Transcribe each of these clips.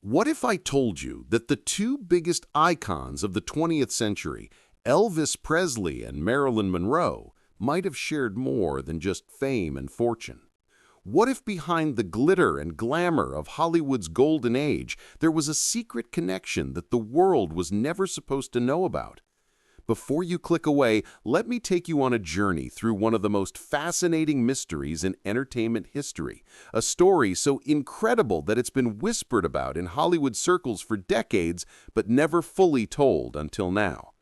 What if I told you that the two biggest icons of the 20th century, Elvis Presley and Marilyn Monroe, might have shared more than just fame and fortune? What if behind the glitter and glamour of Hollywood's golden age, there was a secret connection that the world was never supposed to know about? Before you click away, let me take you on a journey through one of the most fascinating mysteries in entertainment history, a story so incredible that it's been whispered about in Hollywood circles for decades, but never fully told until now.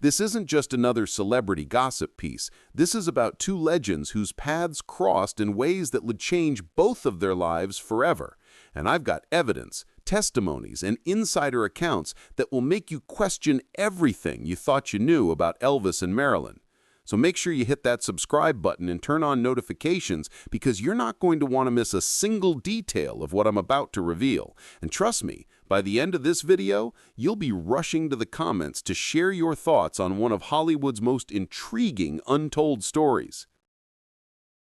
This isn't just another celebrity gossip piece. This is about two legends whose paths crossed in ways that would change both of their lives forever. And I've got evidence, testimonies, and insider accounts that will make you question everything you thought you knew about Elvis and Marilyn. So make sure you hit that subscribe button and turn on notifications, because you're not going to want to miss a single detail of what I'm about to reveal. And trust me, by the end of this video, you'll be rushing to the comments to share your thoughts on one of Hollywood's most intriguing untold stories.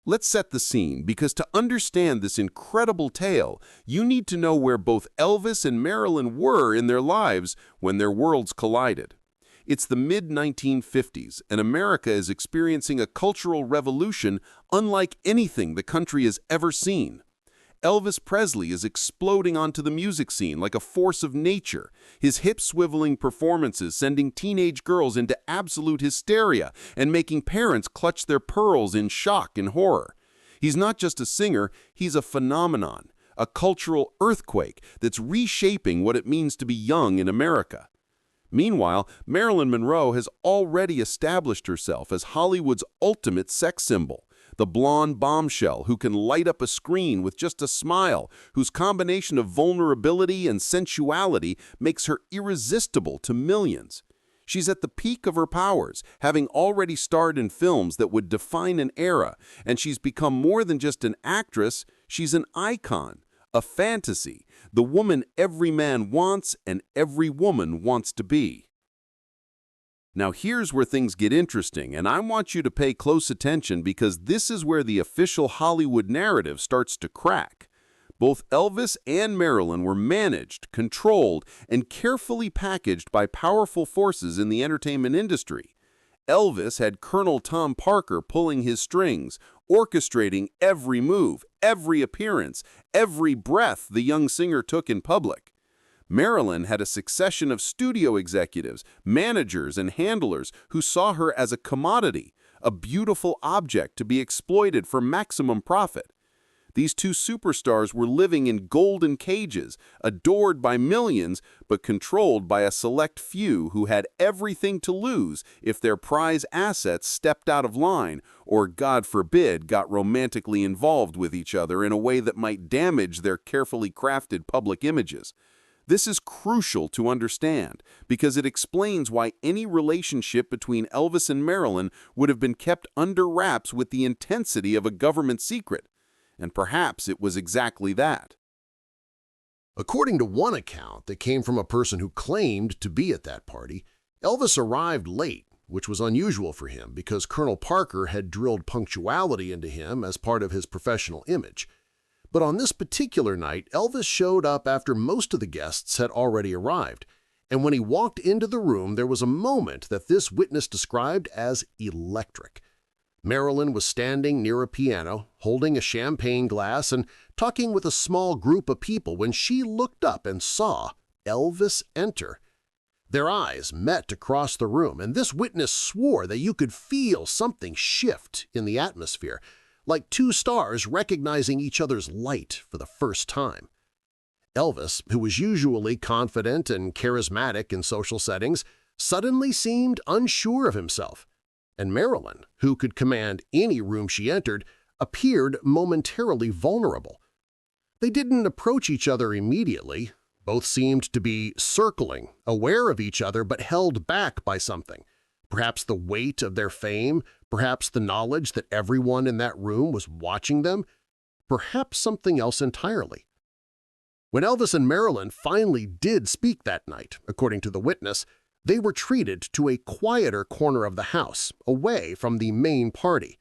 Let's set the scene, because to understand this incredible tale, you need to know where both Elvis and Marilyn were in their lives when their worlds collided. It's the mid-1950s, and America is experiencing a cultural revolution unlike anything the country has ever seen. Elvis Presley is exploding onto the music scene like a force of nature, his hip-swiveling performances sending teenage girls into absolute hysteria and making parents clutch their pearls in shock and horror. He's not just a singer, he's a phenomenon, a cultural earthquake that's reshaping what it means to be young in America. Meanwhile, Marilyn Monroe has already established herself as Hollywood's ultimate sex symbol, the blonde bombshell who can light up a screen with just a smile, whose combination of vulnerability and sensuality makes her irresistible to millions. She's at the peak of her powers, having already starred in films that would define an era, and she's become more than just an actress, she's an icon, a fantasy, the woman every man wants and every woman wants to be. Now here's where things get interesting, and I want you to pay close attention, because this is where the official Hollywood narrative starts to crack. Both Elvis and Marilyn were managed, controlled, and carefully packaged by powerful forces in the entertainment industry. Elvis had Colonel Tom Parker pulling his strings, orchestrating every move, every appearance, every breath the young singer took in public. Marilyn had a succession of studio executives, managers, and handlers who saw her as a commodity, a beautiful object to be exploited for maximum profit. These two superstars were living in golden cages, adored by millions, but controlled by a select few who had everything to lose if their prize assets stepped out of line or, God forbid, got romantically involved with each other in a way that might damage their carefully crafted public images. This is crucial to understand, because it explains why any relationship between Elvis and Marilyn would have been kept under wraps with the intensity of a government secret. And perhaps it was exactly that. According to one account that came from a person who claimed to be at that party, Elvis arrived late, which was unusual for him because Colonel Parker had drilled punctuality into him as part of his professional image. But on this particular night, Elvis showed up after most of the guests had already arrived, and when he walked into the room, there was a moment that this witness described as electric. Marilyn was standing near a piano, holding a champagne glass and talking with a small group of people when she looked up and saw Elvis enter. Their eyes met across the room, and this witness swore that you could feel something shift in the atmosphere, like two stars recognizing each other's light for the first time. Elvis, who was usually confident and charismatic in social settings, suddenly seemed unsure of himself. And Marilyn, who could command any room she entered, appeared momentarily vulnerable. They didn't approach each other immediately. Both seemed to be circling, aware of each other but held back by something. Perhaps the weight of their fame, perhaps the knowledge that everyone in that room was watching them, perhaps something else entirely. When Elvis and Marilyn finally did speak that night, according to the witness, they were treated to a quieter corner of the house, away from the main party.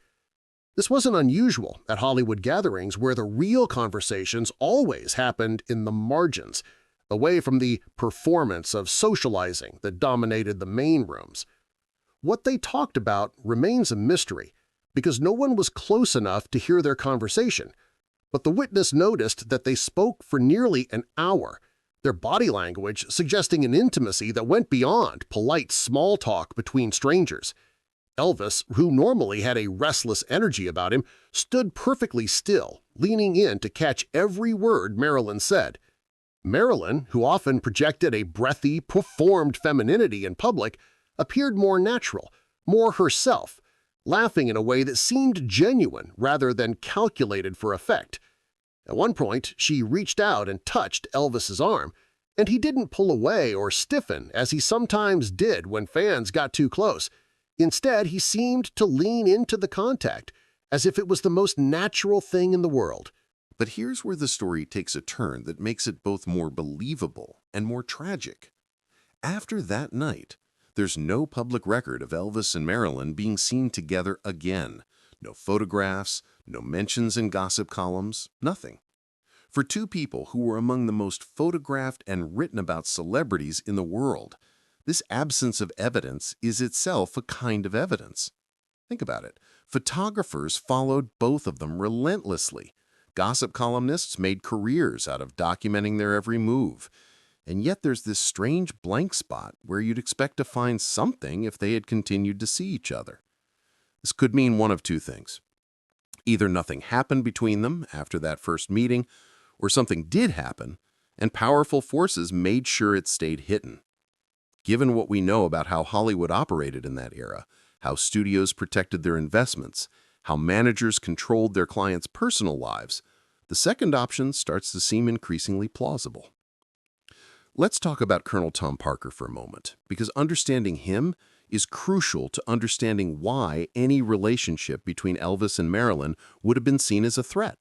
This wasn't unusual at Hollywood gatherings where the real conversations always happened in the margins, away from the performance of socializing that dominated the main rooms. What they talked about remains a mystery because no one was close enough to hear their conversation, but the witness noticed that they spoke for nearly an hour, their body language suggesting an intimacy that went beyond polite small talk between strangers. Elvis, who normally had a restless energy about him, stood perfectly still, leaning in to catch every word Marilyn said. Marilyn, who often projected a breathy, performed femininity in public, appeared more natural, more herself, laughing in a way that seemed genuine rather than calculated for effect. At one point, she reached out and touched Elvis's arm, and he didn't pull away or stiffen as he sometimes did when fans got too close. Instead, he seemed to lean into the contact, as if it was the most natural thing in the world. But here's where the story takes a turn that makes it both more believable and more tragic. After that night, there's no public record of Elvis and Marilyn being seen together again. No photographs, no mentions in gossip columns, nothing. For two people who were among the most photographed and written about celebrities in the world, this absence of evidence is itself a kind of evidence. Think about it. Photographers followed both of them relentlessly. Gossip columnists made careers out of documenting their every move. And yet there's this strange blank spot where you'd expect to find something if they had continued to see each other. This could mean one of two things. Either nothing happened between them after that first meeting, or something did happen, and powerful forces made sure it stayed hidden. Given what we know about how Hollywood operated in that era, how studios protected their investments, how managers controlled their clients' personal lives, the second option starts to seem increasingly plausible. Let's talk about Colonel Tom Parker for a moment, because understanding him is crucial to understanding why any relationship between Elvis and Marilyn would have been seen as a threat.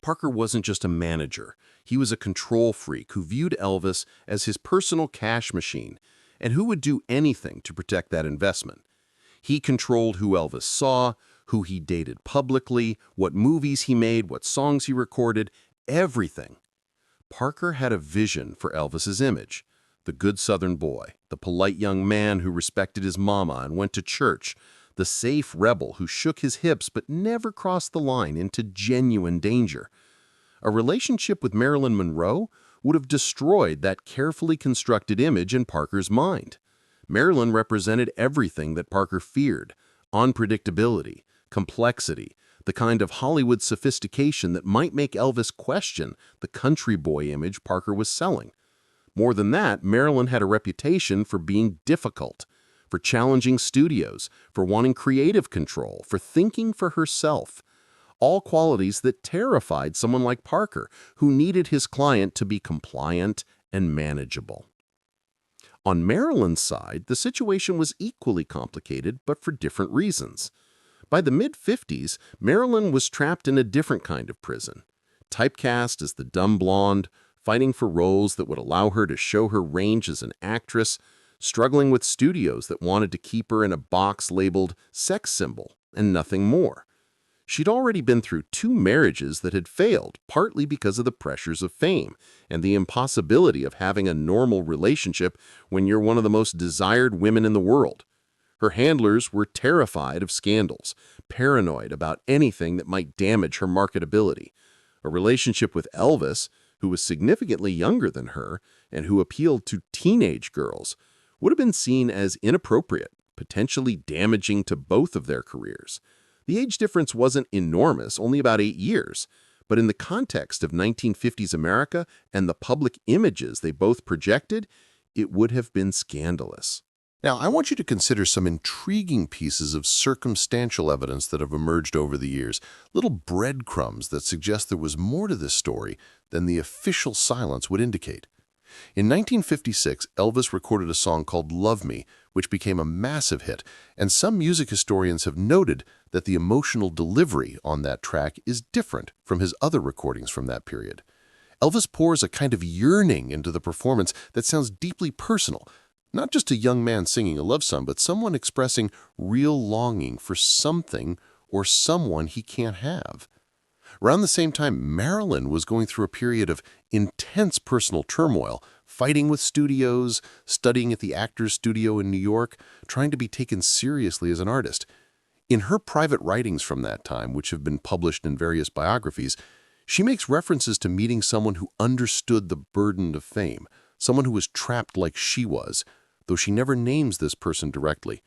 Parker wasn't just a manager. He was a control freak who viewed Elvis as his personal cash machine and who would do anything to protect that investment. He controlled who Elvis saw, who he dated publicly, what movies he made, what songs he recorded, everything. Parker had a vision for Elvis's image. The good Southern boy, the polite young man who respected his mama and went to church, the safe rebel who shook his hips but never crossed the line into genuine danger. A relationship with Marilyn Monroe would have destroyed that carefully constructed image in Parker's mind. Marilyn represented everything that Parker feared: unpredictability, complexity, the kind of Hollywood sophistication that might make Elvis question the country boy image Parker was selling. More than that, Marilyn had a reputation for being difficult, for challenging studios, for wanting creative control, for thinking for herself. All qualities that terrified someone like Parker, who needed his client to be compliant and manageable. On Marilyn's side, the situation was equally complicated, but for different reasons. By the mid-50s, Marilyn was trapped in a different kind of prison. Typecast as the dumb blonde, fighting for roles that would allow her to show her range as an actress, struggling with studios that wanted to keep her in a box labeled sex symbol and nothing more. She'd already been through 2 marriages that had failed, partly because of the pressures of fame and the impossibility of having a normal relationship when you're one of the most desired women in the world. Her handlers were terrified of scandals, paranoid about anything that might damage her marketability. A relationship with Elvis, who was significantly younger than her and who appealed to teenage girls, would have been seen as inappropriate, potentially damaging to both of their careers. The age difference wasn't enormous, only about 8 years, but in the context of 1950s America and the public images they both projected, it would have been scandalous. Now, I want you to consider some intriguing pieces of circumstantial evidence that have emerged over the years, little breadcrumbs that suggest there was more to this story than the official silence would indicate. In 1956, Elvis recorded a song called Love Me, which became a massive hit, and some music historians have noted that the emotional delivery on that track is different from his other recordings from that period. Elvis pours a kind of yearning into the performance that sounds deeply personal, not just a young man singing a love song, but someone expressing real longing for something or someone he can't have. Around the same time, Marilyn was going through a period of intense personal turmoil, fighting with studios, studying at the Actors Studio in New York, trying to be taken seriously as an artist. In her private writings from that time, which have been published in various biographies, she makes references to meeting someone who understood the burden of fame, someone who was trapped like she was, though she never names this person directly.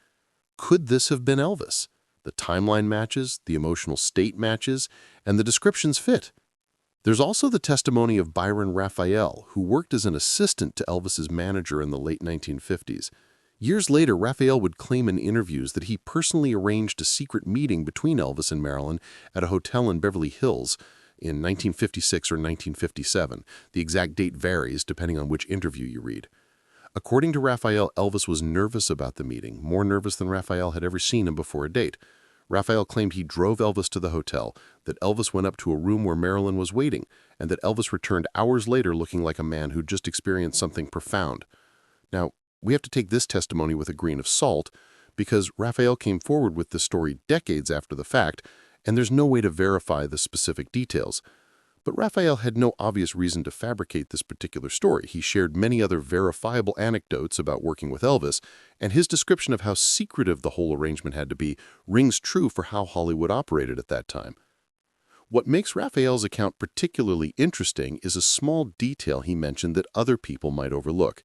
Could this have been Elvis? The timeline matches, the emotional state matches, and the descriptions fit. There's also the testimony of Byron Raphael, who worked as an assistant to Elvis's manager in the late 1950s. Years later, Raphael would claim in interviews that he personally arranged a secret meeting between Elvis and Marilyn at a hotel in Beverly Hills in 1956 or 1957. The exact date varies depending on which interview you read. According to Raphael, Elvis was nervous about the meeting, more nervous than Raphael had ever seen him before a date. Raphael claimed he drove Elvis to the hotel, that Elvis went up to a room where Marilyn was waiting, and that Elvis returned hours later looking like a man who'd just experienced something profound. Now, we have to take this testimony with a grain of salt, because Raphael came forward with this story decades after the fact, and there's no way to verify the specific details. But Raphael had no obvious reason to fabricate this particular story. He shared many other verifiable anecdotes about working with Elvis, and his description of how secretive the whole arrangement had to be rings true for how Hollywood operated at that time. What makes Raphael's account particularly interesting is a small detail he mentioned that other people might overlook.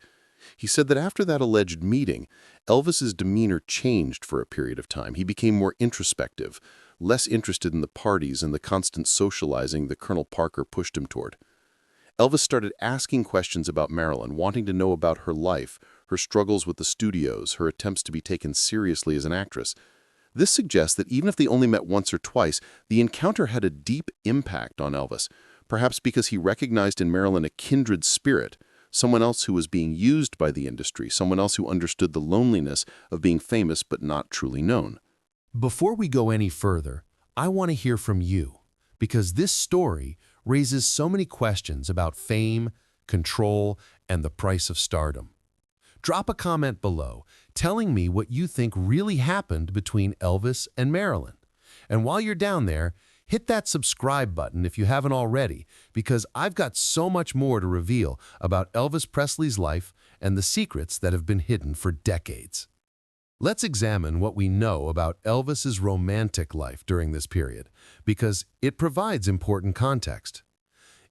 He said that after that alleged meeting, Elvis's demeanor changed for a period of time. He became more introspective, less interested in the parties and the constant socializing that Colonel Parker pushed him toward. Elvis started asking questions about Marilyn, wanting to know about her life, her struggles with the studios, her attempts to be taken seriously as an actress. This suggests that even if they only met once or twice, the encounter had a deep impact on Elvis, perhaps because he recognized in Marilyn a kindred spirit, someone else who was being used by the industry, someone else who understood the loneliness of being famous but not truly known. Before we go any further, I want to hear from you, because this story raises so many questions about fame, control, and the price of stardom. Drop a comment below telling me what you think really happened between Elvis and Marilyn. And while you're down there, hit that subscribe button if you haven't already, because I've got so much more to reveal about Elvis Presley's life and the secrets that have been hidden for decades. Let's examine what we know about Elvis's romantic life during this period, because it provides important context.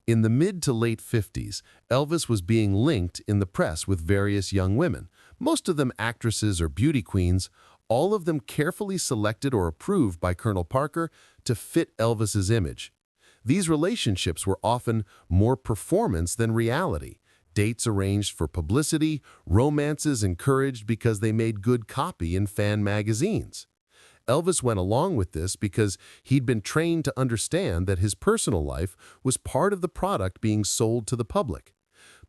In the mid to late 50s, Elvis was being linked in the press with various young women, most of them actresses or beauty queens, all of them carefully selected or approved by Colonel Parker to fit Elvis's image. These relationships were often more performance than reality. Dates arranged for publicity, romances encouraged because they made good copy in fan magazines. Elvis went along with this because he'd been trained to understand that his personal life was part of the product being sold to the public.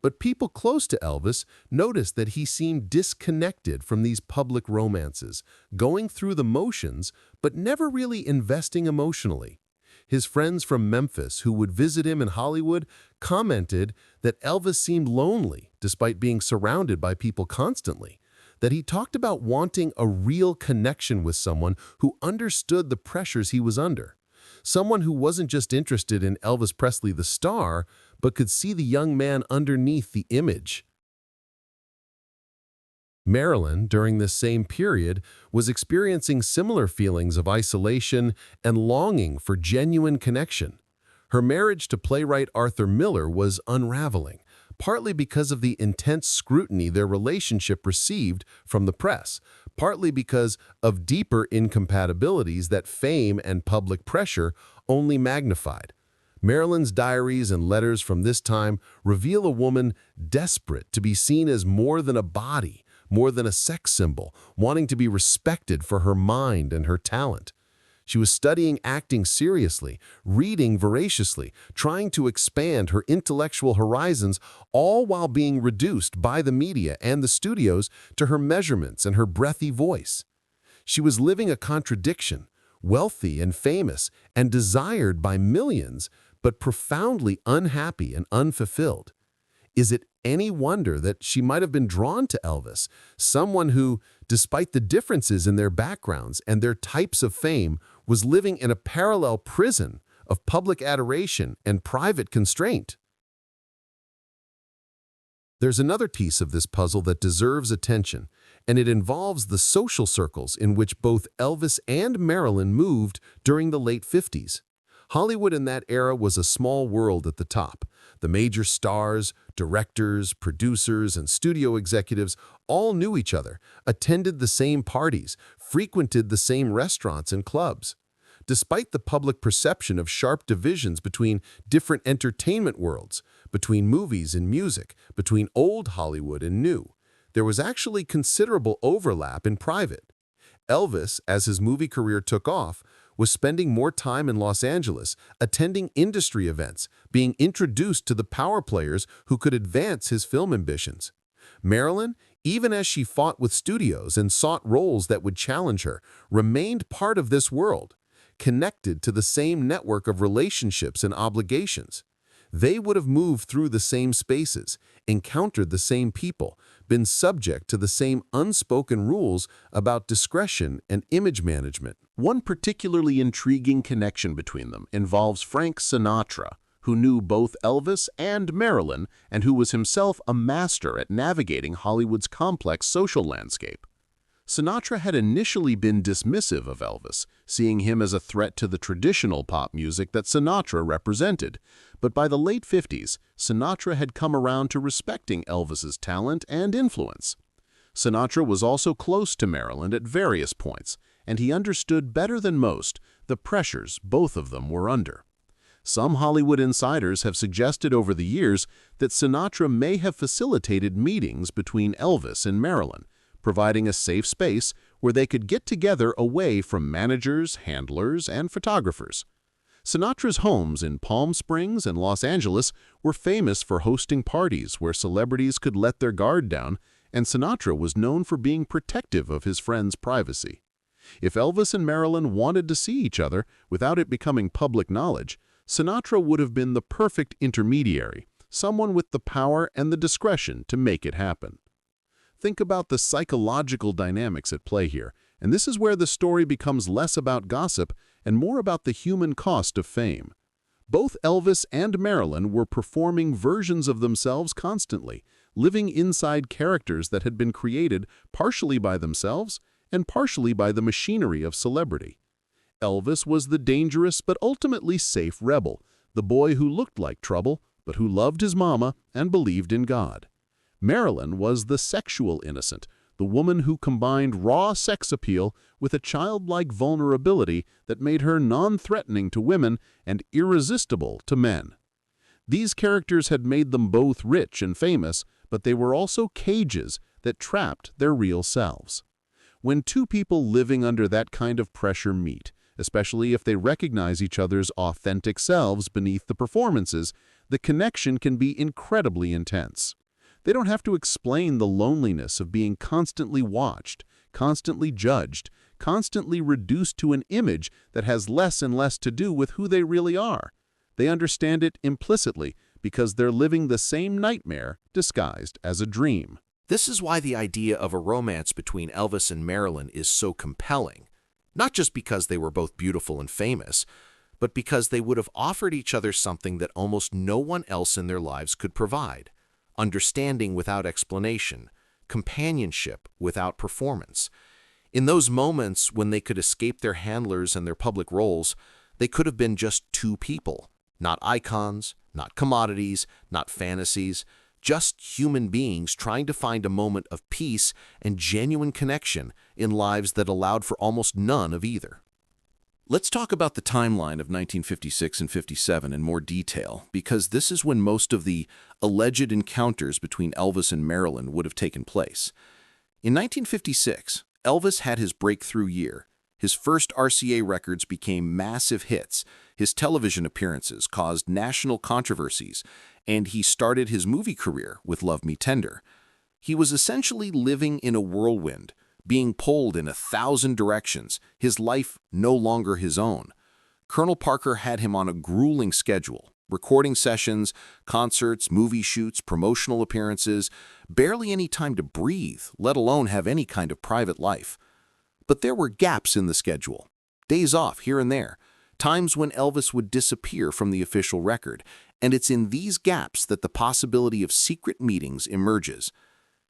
But people close to Elvis noticed that he seemed disconnected from these public romances, going through the motions but never really investing emotionally. His friends from Memphis who would visit him in Hollywood commented that Elvis seemed lonely despite being surrounded by people constantly, that he talked about wanting a real connection with someone who understood the pressures he was under, someone who wasn't just interested in Elvis Presley the star, but could see the young man underneath the image. Marilyn, during this same period, was experiencing similar feelings of isolation and longing for genuine connection. Her marriage to playwright Arthur Miller was unraveling, partly because of the intense scrutiny their relationship received from the press, partly because of deeper incompatibilities that fame and public pressure only magnified. Marilyn's diaries and letters from this time reveal a woman desperate to be seen as more than a body, more than a sex symbol, wanting to be respected for her mind and her talent. She was studying acting seriously, reading voraciously, trying to expand her intellectual horizons, all while being reduced by the media and the studios to her measurements and her breathy voice. She was living a contradiction, wealthy and famous and desired by millions, but profoundly unhappy and unfulfilled. Is it any wonder that she might have been drawn to Elvis, someone who, despite the differences in their backgrounds and their types of fame, was living in a parallel prison of public adoration and private constraint. There's another piece of this puzzle that deserves attention, and it involves the social circles in which both Elvis and Marilyn moved during the late 50s. Hollywood in that era was a small world at the top. The major stars, directors, producers, and studio executives all knew each other, attended the same parties, frequented the same restaurants and clubs. Despite the public perception of sharp divisions between different entertainment worlds, between movies and music, between old Hollywood and new, there was actually considerable overlap in private. Elvis, as his movie career took off, was spending more time in Los Angeles, attending industry events, being introduced to the power players who could advance his film ambitions. Marilyn, even as she fought with studios and sought roles that would challenge her, remained part of this world, connected to the same network of relationships and obligations. They would have moved through the same spaces, encountered the same people, been subject to the same unspoken rules about discretion and image management. One particularly intriguing connection between them involves Frank Sinatra, who knew both Elvis and Marilyn and who was himself a master at navigating Hollywood's complex social landscape. Sinatra had initially been dismissive of Elvis, seeing him as a threat to the traditional pop music that Sinatra represented. But by the late 50s, Sinatra had come around to respecting Elvis's talent and influence. Sinatra was also close to Marilyn at various points, and he understood better than most the pressures both of them were under. Some Hollywood insiders have suggested over the years that Sinatra may have facilitated meetings between Elvis and Marilyn, providing a safe space where they could get together away from managers, handlers, and photographers. Sinatra's homes in Palm Springs and Los Angeles were famous for hosting parties where celebrities could let their guard down, and Sinatra was known for being protective of his friends' privacy. If Elvis and Marilyn wanted to see each other without it becoming public knowledge, Sinatra would have been the perfect intermediary, someone with the power and the discretion to make it happen. Think about the psychological dynamics at play here, and this is where the story becomes less about gossip and more about the human cost of fame. Both Elvis and Marilyn were performing versions of themselves constantly, living inside characters that had been created partially by themselves and partially by the machinery of celebrity. Elvis was the dangerous but ultimately safe rebel, the boy who looked like trouble, but who loved his mama and believed in God. Marilyn was the sexual innocent, the woman who combined raw sex appeal with a childlike vulnerability that made her non-threatening to women and irresistible to men. These characters had made them both rich and famous, but they were also cages that trapped their real selves. When two people living under that kind of pressure meet, especially if they recognize each other's authentic selves beneath the performances, the connection can be incredibly intense. They don't have to explain the loneliness of being constantly watched, constantly judged, constantly reduced to an image that has less and less to do with who they really are. They understand it implicitly because they're living the same nightmare disguised as a dream. This is why the idea of a romance between Elvis and Marilyn is so compelling. Not just because they were both beautiful and famous, but because they would have offered each other something that almost no one else in their lives could provide: understanding without explanation, companionship without performance. In those moments when they could escape their handlers and their public roles, they could have been just two people, not icons, not commodities, not fantasies, just human beings trying to find a moment of peace and genuine connection in lives that allowed for almost none of either. Let's talk about the timeline of 1956 and 57 in more detail, because this is when most of the alleged encounters between Elvis and Marilyn would have taken place. In 1956, Elvis had his breakthrough year. His first RCA records became massive hits, his television appearances caused national controversies, and he started his movie career with Love Me Tender. He was essentially living in a whirlwind, being pulled in 1,000 directions, his life no longer his own. Colonel Parker had him on a grueling schedule: recording sessions, concerts, movie shoots, promotional appearances, barely any time to breathe, let alone have any kind of private life. But there were gaps in the schedule, days off here and there, times when Elvis would disappear from the official record, and it's in these gaps that the possibility of secret meetings emerges.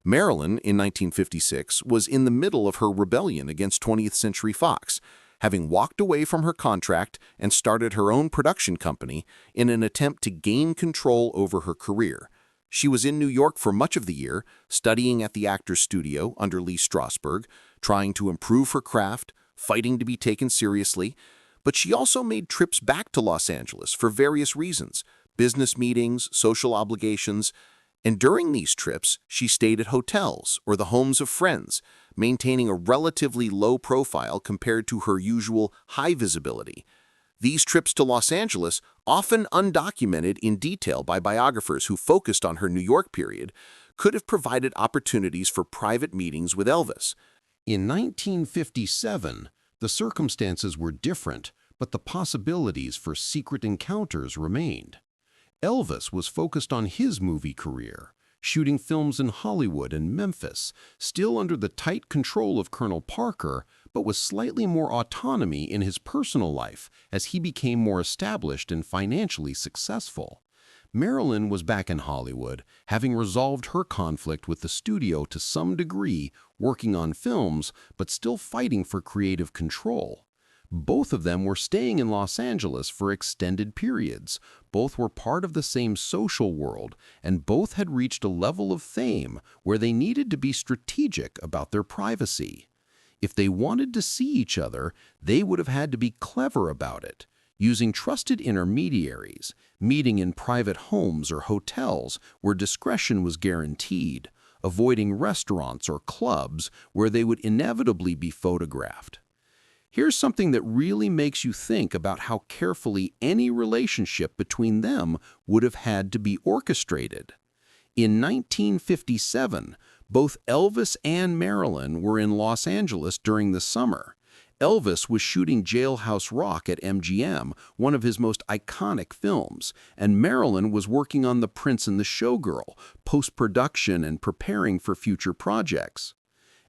Marilyn, in 1956, was in the middle of her rebellion against 20th Century Fox, having walked away from her contract and started her own production company in an attempt to gain control over her career. She was in New York for much of the year, studying at the Actors Studio under Lee Strasberg, trying to improve her craft, fighting to be taken seriously. But she also made trips back to Los Angeles for various reasons: business meetings, social obligations. And during these trips, she stayed at hotels or the homes of friends, maintaining a relatively low profile compared to her usual high visibility. These trips to Los Angeles, often undocumented in detail by biographers who focused on her New York period, could have provided opportunities for private meetings with Elvis. In 1957, the circumstances were different, but the possibilities for secret encounters remained. Elvis was focused on his movie career, shooting films in Hollywood and Memphis, still under the tight control of Colonel Parker, but with slightly more autonomy in his personal life as he became more established and financially successful. Marilyn was back in Hollywood, having resolved her conflict with the studio to some degree, working on films, but still fighting for creative control. Both of them were staying in Los Angeles for extended periods. Both were part of the same social world, and both had reached a level of fame where they needed to be strategic about their privacy. If they wanted to see each other, they would have had to be clever about it, using trusted intermediaries, meeting in private homes or hotels where discretion was guaranteed, avoiding restaurants or clubs where they would inevitably be photographed. Here's something that really makes you think about how carefully any relationship between them would have had to be orchestrated. In 1957, both Elvis and Marilyn were in Los Angeles during the summer. Elvis was shooting Jailhouse Rock at MGM, one of his most iconic films, and Marilyn was working on The Prince and the Showgirl, post-production and preparing for future projects.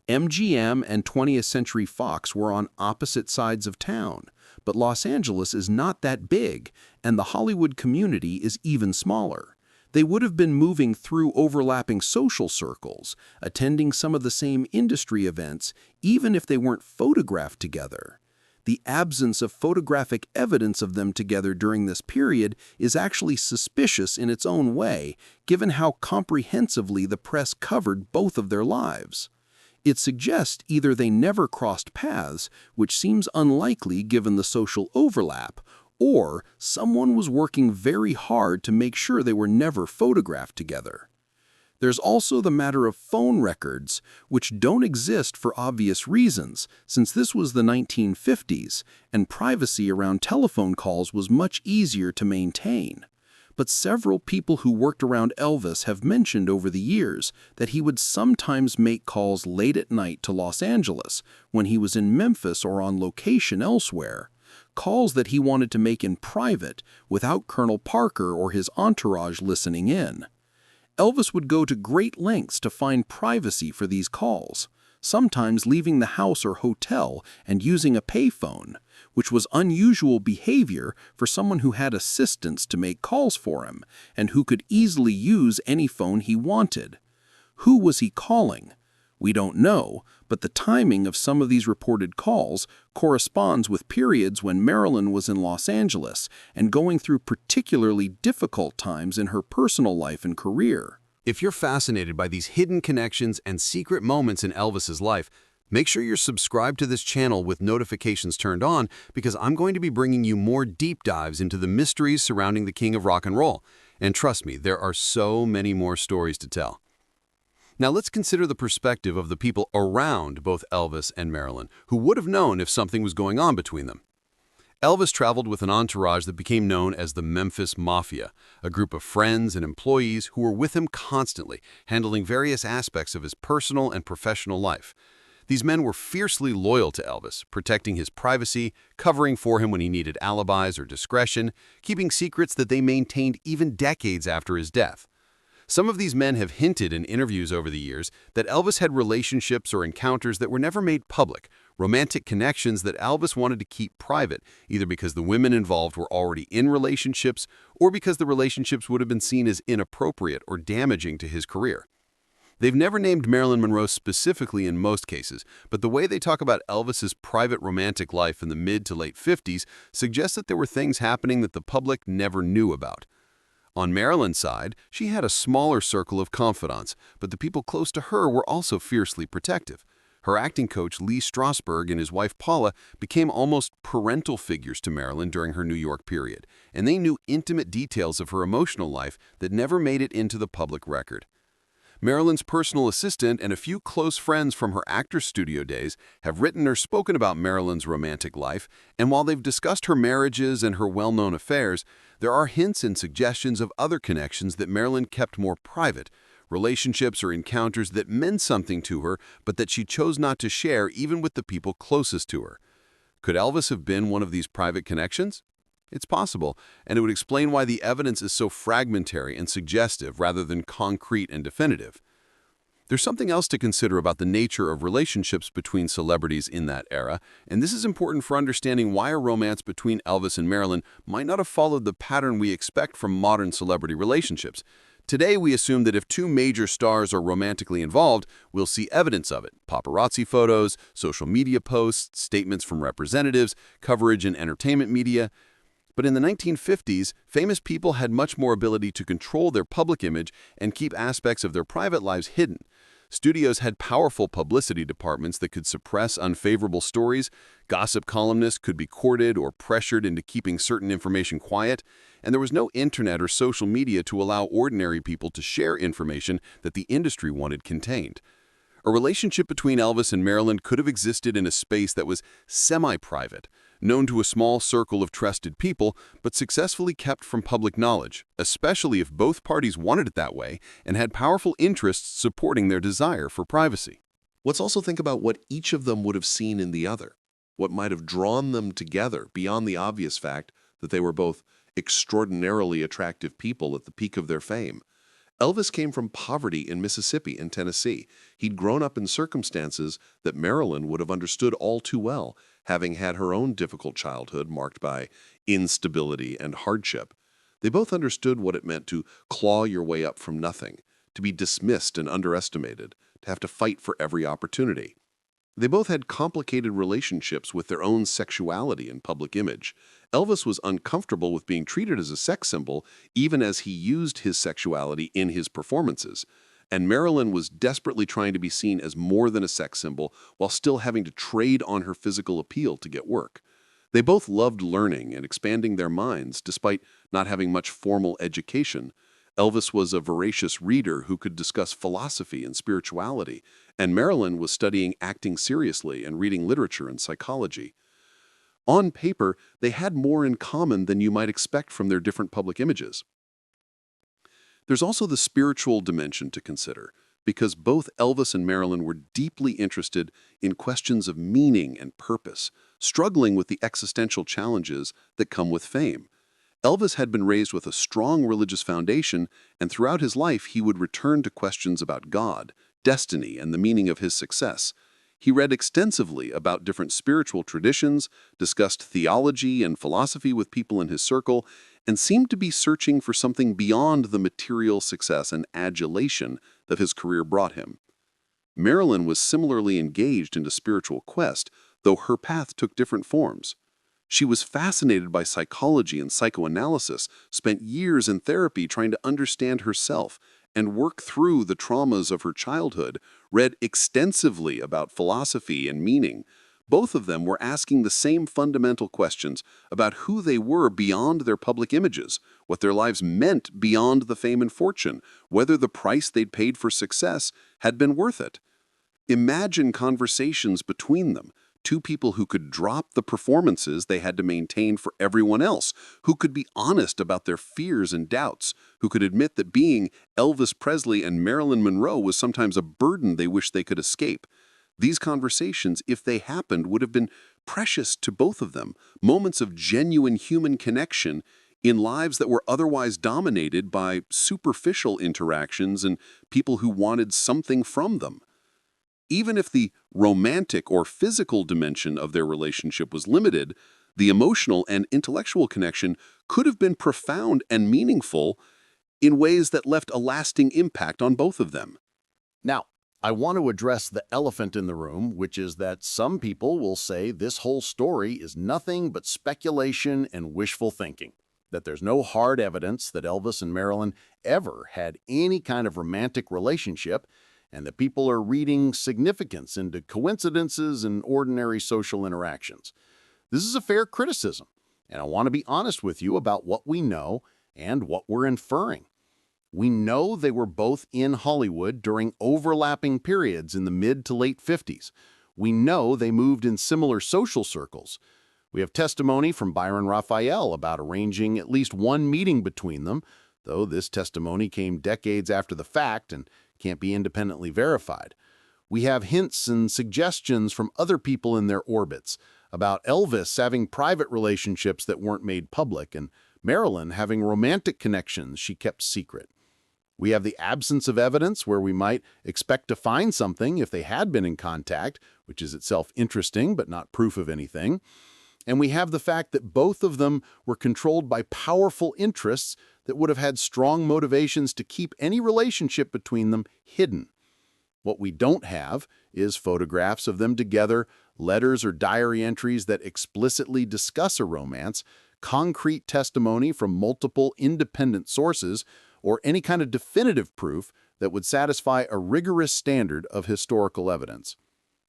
MGM and 20th Century Fox were on opposite sides of town, but Los Angeles is not that big, and the Hollywood community is even smaller. They would have been moving through overlapping social circles, attending some of the same industry events, even if they weren't photographed together. The absence of photographic evidence of them together during this period is actually suspicious in its own way, given how comprehensively the press covered both of their lives. It suggests either they never crossed paths, which seems unlikely given the social overlap, or someone was working very hard to make sure they were never photographed together. There's also the matter of phone records, which don't exist for obvious reasons, since this was the 1950s, and privacy around telephone calls was much easier to maintain. But several people who worked around Elvis have mentioned over the years that he would sometimes make calls late at night to Los Angeles when he was in Memphis or on location elsewhere, calls that he wanted to make in private without Colonel Parker or his entourage listening in. Elvis would go to great lengths to find privacy for these calls, sometimes leaving the house or hotel and using a payphone, which was unusual behavior for someone who had assistants to make calls for him and who could easily use any phone he wanted. Who was he calling? We don't know, but the timing of some of these reported calls corresponds with periods when Marilyn was in Los Angeles and going through particularly difficult times in her personal life and career. If you're fascinated by these hidden connections and secret moments in Elvis's life, make sure you're subscribed to this channel with notifications turned on, because I'm going to be bringing you more deep dives into the mysteries surrounding the King of Rock and Roll. And trust me, there are so many more stories to tell. Now let's consider the perspective of the people around both Elvis and Marilyn, who would have known if something was going on between them. Elvis traveled with an entourage that became known as the Memphis Mafia, a group of friends and employees who were with him constantly, handling various aspects of his personal and professional life. These men were fiercely loyal to Elvis, protecting his privacy, covering for him when he needed alibis or discretion, keeping secrets that they maintained even decades after his death. Some of these men have hinted in interviews over the years that Elvis had relationships or encounters that were never made public, romantic connections that Elvis wanted to keep private, either because the women involved were already in relationships or because the relationships would have been seen as inappropriate or damaging to his career. They've never named Marilyn Monroe specifically in most cases, but the way they talk about Elvis's private romantic life in the mid to late 50s suggests that there were things happening that the public never knew about. On Marilyn's side, she had a smaller circle of confidants, but the people close to her were also fiercely protective. Her acting coach, Lee Strasberg, and his wife Paula became almost parental figures to Marilyn during her New York period, and they knew intimate details of her emotional life that never made it into the public record. Marilyn's personal assistant and a few close friends from her actor's studio days have written or spoken about Marilyn's romantic life, and while they've discussed her marriages and her well-known affairs, there are hints and suggestions of other connections that Marilyn kept more private, relationships or encounters that meant something to her but that she chose not to share even with the people closest to her. Could Elvis have been one of these private connections? It's possible, and it would explain why the evidence is so fragmentary and suggestive rather than concrete and definitive. There's something else to consider about the nature of relationships between celebrities in that era, and this is important for understanding why a romance between Elvis and Marilyn might not have followed the pattern we expect from modern celebrity relationships. Today, we assume that if two major stars are romantically involved, we'll see evidence of it. Paparazzi photos, social media posts, statements from representatives, coverage in entertainment media. But in the 1950s, famous people had much more ability to control their public image and keep aspects of their private lives hidden. Studios had powerful publicity departments that could suppress unfavorable stories, gossip columnists could be courted or pressured into keeping certain information quiet, and there was no internet or social media to allow ordinary people to share information that the industry wanted contained. A relationship between Elvis and Marilyn could have existed in a space that was semi-private, known to a small circle of trusted people, but successfully kept from public knowledge, especially if both parties wanted it that way and had powerful interests supporting their desire for privacy. Let's also think about what each of them would have seen in the other, what might have drawn them together beyond the obvious fact that they were both extraordinarily attractive people at the peak of their fame. Elvis came from poverty in Mississippi and Tennessee. He'd grown up in circumstances that Marilyn would have understood all too well, having had her own difficult childhood marked by instability and hardship. They both understood what it meant to claw your way up from nothing, to be dismissed and underestimated, to have to fight for every opportunity. They both had complicated relationships with their own sexuality and public image. Elvis was uncomfortable with being treated as a sex symbol, even as he used his sexuality in his performances. And Marilyn was desperately trying to be seen as more than a sex symbol while still having to trade on her physical appeal to get work. They both loved learning and expanding their minds despite not having much formal education. Elvis was a voracious reader who could discuss philosophy and spirituality, and Marilyn was studying acting seriously and reading literature and psychology. On paper, they had more in common than you might expect from their different public images. There's also the spiritual dimension to consider, because both Elvis and Marilyn were deeply interested in questions of meaning and purpose, struggling with the existential challenges that come with fame. Elvis had been raised with a strong religious foundation, and throughout his life he would return to questions about God, destiny, and the meaning of his success. He read extensively about different spiritual traditions, discussed theology and philosophy with people in his circle, and seemed to be searching for something beyond the material success and adulation that his career brought him. Marilyn was similarly engaged in a spiritual quest, though her path took different forms. She was fascinated by psychology and psychoanalysis, spent years in therapy trying to understand herself and work through the traumas of her childhood, read extensively about philosophy and meaning. Both of them were asking the same fundamental questions about who they were beyond their public images, what their lives meant beyond the fame and fortune, whether the price they'd paid for success had been worth it. Imagine conversations between them, two people who could drop the performances they had to maintain for everyone else, who could be honest about their fears and doubts, who could admit that being Elvis Presley and Marilyn Monroe was sometimes a burden they wished they could escape. These conversations, if they happened, would have been precious to both of them, moments of genuine human connection, in lives that were otherwise dominated by superficial interactions and people who wanted something from them. Even if the romantic or physical dimension of their relationship was limited, the emotional and intellectual connection could have been profound and meaningful in ways that left a lasting impact on both of them. Now, I want to address the elephant in the room, which is that some people will say this whole story is nothing but speculation and wishful thinking, that there's no hard evidence that Elvis and Marilyn ever had any kind of romantic relationship, and that people are reading significance into coincidences and ordinary social interactions. This is a fair criticism, and I want to be honest with you about what we know and what we're inferring. We know they were both in Hollywood during overlapping periods in the mid to late 50s. We know they moved in similar social circles. We have testimony from Byron Raphael about arranging at least one meeting between them, though this testimony came decades after the fact and can't be independently verified. We have hints and suggestions from other people in their orbits about Elvis having private relationships that weren't made public and Marilyn having romantic connections she kept secret. We have the absence of evidence where we might expect to find something if they had been in contact, which is itself interesting but not proof of anything. And we have the fact that both of them were controlled by powerful interests that would have had strong motivations to keep any relationship between them hidden. What we don't have is photographs of them together, letters or diary entries that explicitly discuss a romance, concrete testimony from multiple independent sources, or any kind of definitive proof that would satisfy a rigorous standard of historical evidence.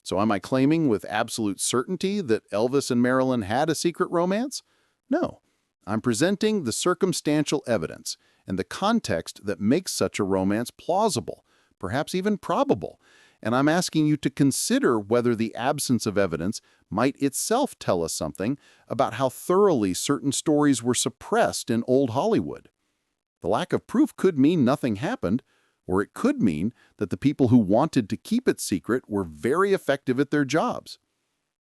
So am I claiming with absolute certainty that Elvis and Marilyn had a secret romance? No. I'm presenting the circumstantial evidence and the context that makes such a romance plausible, perhaps even probable, and I'm asking you to consider whether the absence of evidence might itself tell us something about how thoroughly certain stories were suppressed in old Hollywood. The lack of proof could mean nothing happened, or it could mean that the people who wanted to keep it secret were very effective at their jobs.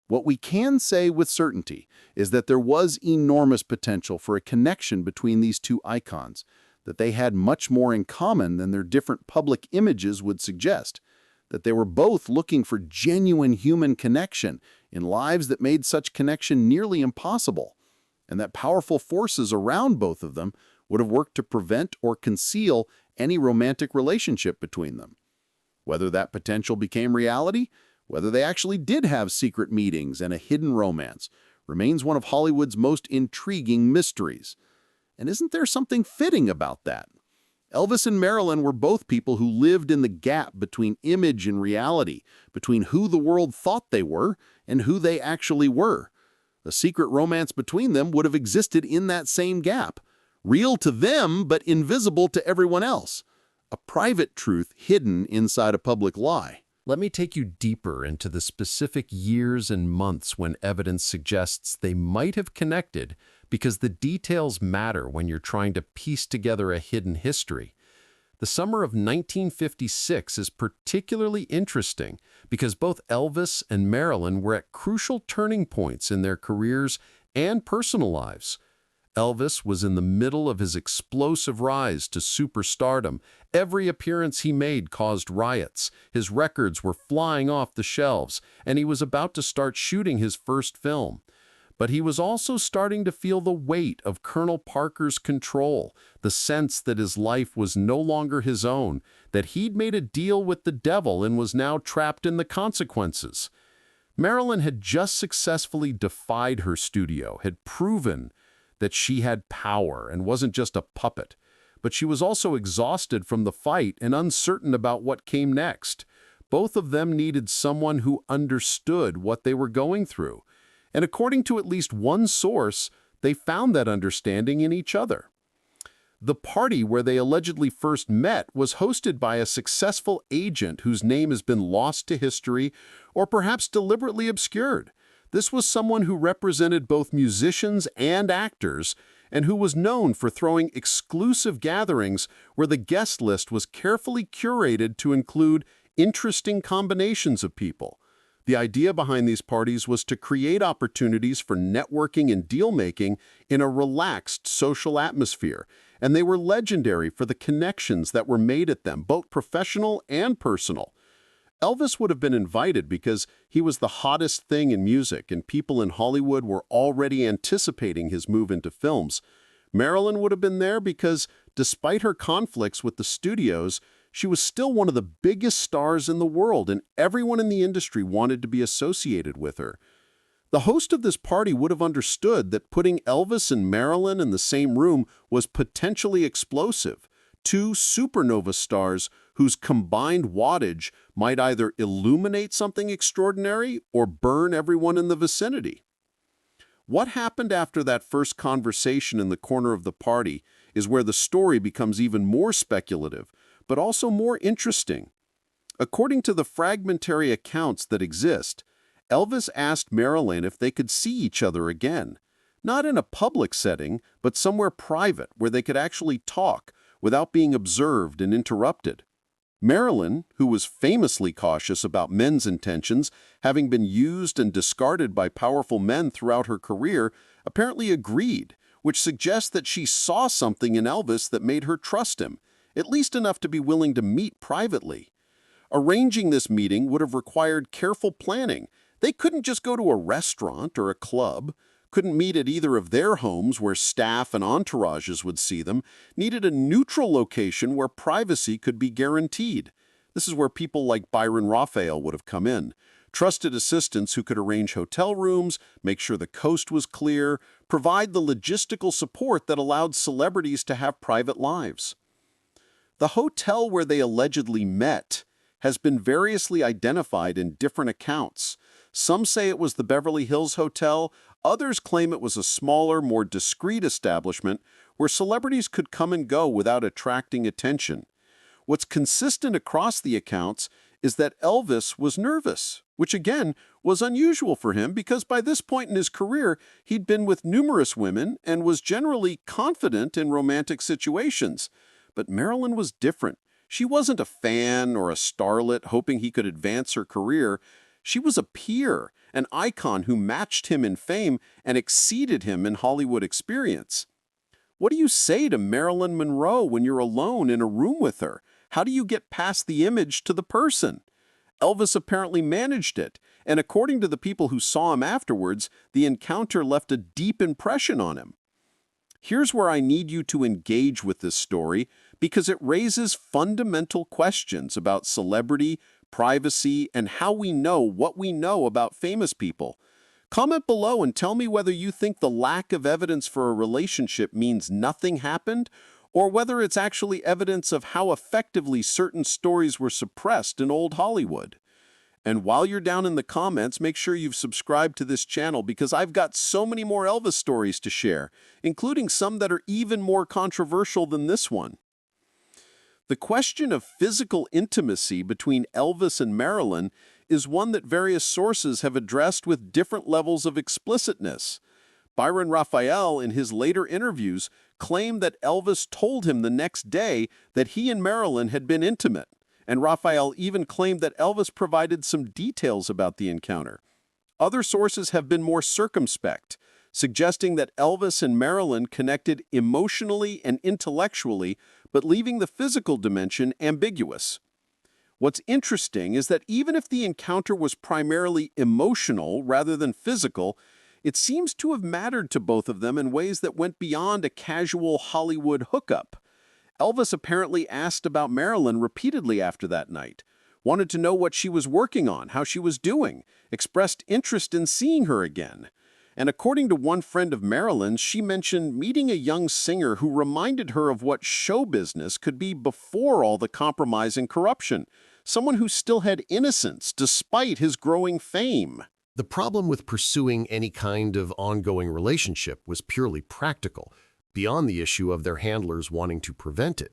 What we can say with certainty is that there was enormous potential for a connection between these two icons, that they had much more in common than their different public images would suggest, that they were both looking for genuine human connection in lives that made such connection nearly impossible, and that powerful forces around both of them would have worked to prevent or conceal any romantic relationship between them. Whether that potential became reality, whether they actually did have secret meetings and a hidden romance, remains one of Hollywood's most intriguing mysteries. And isn't there something fitting about that? Elvis and Marilyn were both people who lived in the gap between image and reality, between who the world thought they were and who they actually were. A secret romance between them would have existed in that same gap, real to them but invisible to everyone else. A private truth hidden inside a public lie. Let me take you deeper into the specific years and months when evidence suggests they might have connected, because the details matter when you're trying to piece together a hidden history. The summer of 1956 is particularly interesting because both Elvis and Marilyn were at crucial turning points in their careers and personal lives. Elvis was in the middle of his explosive rise to superstardom. Every appearance he made caused riots. His records were flying off the shelves, and he was about to start shooting his first film. But he was also starting to feel the weight of Colonel Parker's control, the sense that his life was no longer his own, that he'd made a deal with the devil and was now trapped in the consequences. Marilyn had just successfully defied her studio, had proven that she had power and wasn't just a puppet, but she was also exhausted from the fight and uncertain about what came next. Both of them needed someone who understood what they were going through, and according to at least one source, they found that understanding in each other. The party where they allegedly first met was hosted by a successful agent whose name has been lost to history or perhaps deliberately obscured. This was someone who represented both musicians and actors, and who was known for throwing exclusive gatherings where the guest list was carefully curated to include interesting combinations of people. The idea behind these parties was to create opportunities for networking and deal-making in a relaxed social atmosphere, and they were legendary for the connections that were made at them, both professional and personal. Elvis would have been invited because he was the hottest thing in music, and people in Hollywood were already anticipating his move into films. Marilyn would have been there because, despite her conflicts with the studios, she was still one of the biggest stars in the world, and everyone in the industry wanted to be associated with her. The host of this party would have understood that putting Elvis and Marilyn in the same room was potentially explosive, two supernova stars whose combined wattage might either illuminate something extraordinary or burn everyone in the vicinity. What happened after that first conversation in the corner of the party is where the story becomes even more speculative, but also more interesting. According to the fragmentary accounts that exist, Elvis asked Marilyn if they could see each other again, not in a public setting, but somewhere private where they could actually talk without being observed and interrupted. Marilyn, who was famously cautious about men's intentions, having been used and discarded by powerful men throughout her career, apparently agreed, which suggests that she saw something in Elvis that made her trust him, at least enough to be willing to meet privately. Arranging this meeting would have required careful planning. They couldn't just go to a restaurant or a club, couldn't meet at either of their homes where staff and entourages would see them, needed a neutral location where privacy could be guaranteed. This is where people like Byron Raphael would have come in. Trusted assistants who could arrange hotel rooms, make sure the coast was clear, provide the logistical support that allowed celebrities to have private lives. The hotel where they allegedly met has been variously identified in different accounts. Some say it was the Beverly Hills Hotel, others claim it was a smaller, more discreet establishment where celebrities could come and go without attracting attention. What's consistent across the accounts is that Elvis was nervous, which again was unusual for him because by this point in his career he'd been with numerous women and was generally confident in romantic situations. But Marilyn was different. She wasn't a fan or a starlet hoping he could advance her career. She was a peer, an icon who matched him in fame and exceeded him in Hollywood experience. What do you say to Marilyn Monroe when you're alone in a room with her? How do you get past the image to the person? Elvis apparently managed it, and according to the people who saw him afterwards, the encounter left a deep impression on him. Here's where I need you to engage with this story because it raises fundamental questions about celebrity, privacy, and how we know what we know about famous people. Comment below and tell me whether you think the lack of evidence for a relationship means nothing happened, or whether it's actually evidence of how effectively certain stories were suppressed in old Hollywood. And while you're down in the comments, make sure you've subscribed to this channel because I've got so many more Elvis stories to share, including some that are even more controversial than this one. The question of physical intimacy between Elvis and Marilyn is one that various sources have addressed with different levels of explicitness. Byron Raphael, in his later interviews, claimed that Elvis told him the next day that he and Marilyn had been intimate, and Raphael even claimed that Elvis provided some details about the encounter. Other sources have been more circumspect, suggesting that Elvis and Marilyn connected emotionally and intellectually, but leaving the physical dimension ambiguous. What's interesting is that even if the encounter was primarily emotional rather than physical, it seems to have mattered to both of them in ways that went beyond a casual Hollywood hookup. Elvis apparently asked about Marilyn repeatedly after that night, wanted to know what she was working on, how she was doing, expressed interest in seeing her again. And according to one friend of Marilyn's, she mentioned meeting a young singer who reminded her of what show business could be before all the compromise and corruption, someone who still had innocence despite his growing fame. The problem with pursuing any kind of ongoing relationship was purely practical, beyond the issue of their handlers wanting to prevent it.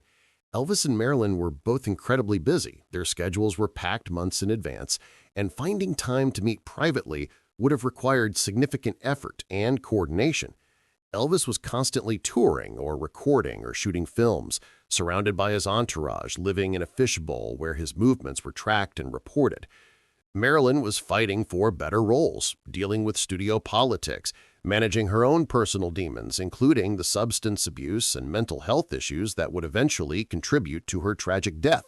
Elvis and Marilyn were both incredibly busy. Their schedules were packed months in advance, and finding time to meet privately would have required significant effort and coordination. Elvis was constantly touring or recording or shooting films, surrounded by his entourage, living in a fishbowl where his movements were tracked and reported. Marilyn was fighting for better roles, dealing with studio politics, managing her own personal demons, including the substance abuse and mental health issues that would eventually contribute to her tragic death.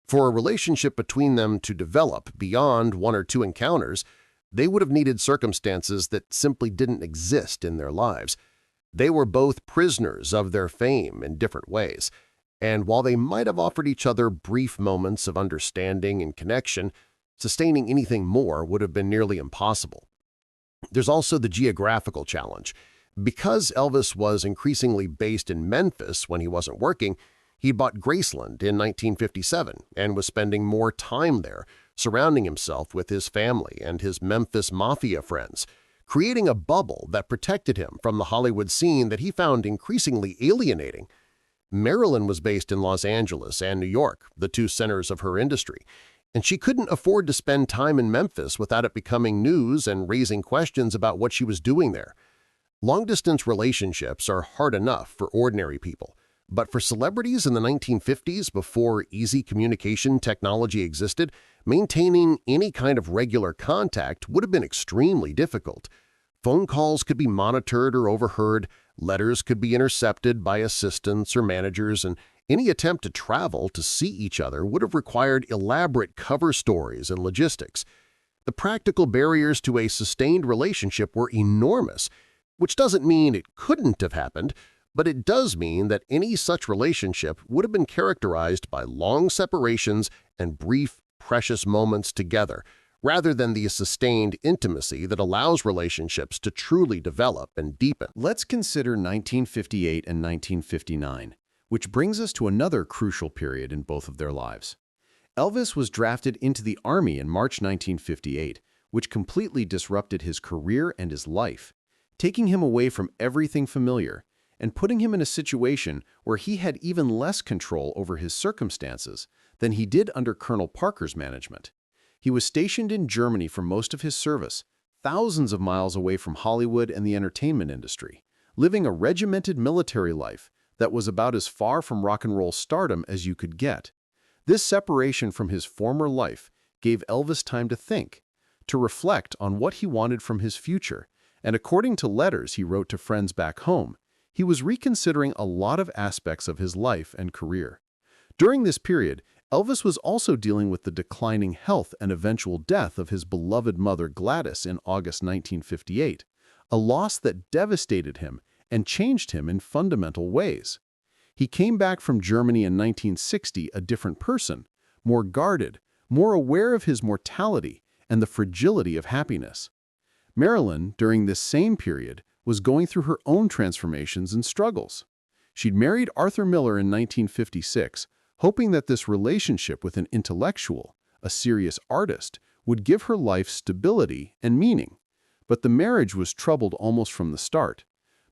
For a relationship between them to develop beyond one or two encounters, they would have needed circumstances that simply didn't exist in their lives. They were both prisoners of their fame in different ways, and while they might have offered each other brief moments of understanding and connection, sustaining anything more would have been nearly impossible. There's also the geographical challenge. Because Elvis was increasingly based in Memphis when he wasn't working, he bought Graceland in 1957 and was spending more time there, surrounding himself with his family and his Memphis Mafia friends, creating a bubble that protected him from the Hollywood scene that he found increasingly alienating. Marilyn was based in Los Angeles and New York, the two centers of her industry, and she couldn't afford to spend time in Memphis without it becoming news and raising questions about what she was doing there. Long-distance relationships are hard enough for ordinary people, but for celebrities in the 1950s, before easy communication technology existed, maintaining any kind of regular contact would have been extremely difficult. Phone calls could be monitored or overheard, letters could be intercepted by assistants or managers, and any attempt to travel to see each other would have required elaborate cover stories and logistics. The practical barriers to a sustained relationship were enormous, which doesn't mean it couldn't have happened, but it does mean that any such relationship would have been characterized by long separations and brief, precious moments together, rather than the sustained intimacy that allows relationships to truly develop and deepen. Let's consider 1958 and 1959, which brings us to another crucial period in both of their lives. Elvis was drafted into the Army in March 1958, which completely disrupted his career and his life, taking him away from everything familiar and putting him in a situation where he had even less control over his circumstances than he did under Colonel Parker's management. He was stationed in Germany for most of his service, thousands of miles away from Hollywood and the entertainment industry, living a regimented military life that was about as far from rock and roll stardom as you could get. This separation from his former life gave Elvis time to think, to reflect on what he wanted from his future, and according to letters he wrote to friends back home, he was reconsidering a lot of aspects of his life and career. During this period, Elvis was also dealing with the declining health and eventual death of his beloved mother Gladys in August 1958, a loss that devastated him and changed him in fundamental ways. He came back from Germany in 1960 a different person, more guarded, more aware of his mortality and the fragility of happiness. Marilyn, during this same period, was going through her own transformations and struggles. She'd married Arthur Miller in 1956, hoping that this relationship with an intellectual, a serious artist, would give her life stability and meaning. But the marriage was troubled almost from the start.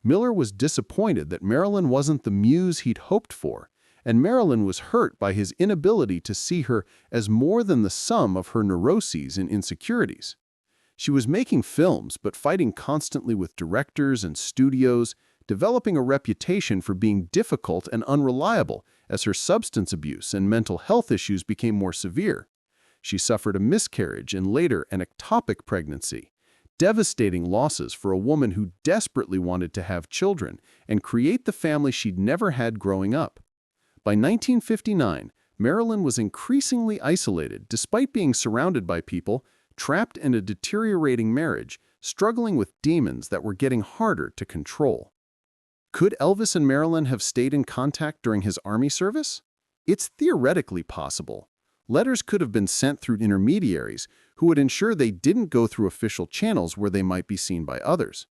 Miller was disappointed that Marilyn wasn't the muse he'd hoped for, and Marilyn was hurt by his inability to see her as more than the sum of her neuroses and insecurities. She was making films but fighting constantly with directors and studios, developing a reputation for being difficult and unreliable as her substance abuse and mental health issues became more severe. She suffered a miscarriage and later an ectopic pregnancy, devastating losses for a woman who desperately wanted to have children and create the family she'd never had growing up. By 1959, Marilyn was increasingly isolated despite being surrounded by people, trapped in a deteriorating marriage, struggling with demons that were getting harder to control. Could Elvis and Marilyn have stayed in contact during his Army service? It's theoretically possible. Letters could have been sent through intermediaries who would ensure they didn't go through official channels where they might be seen by others.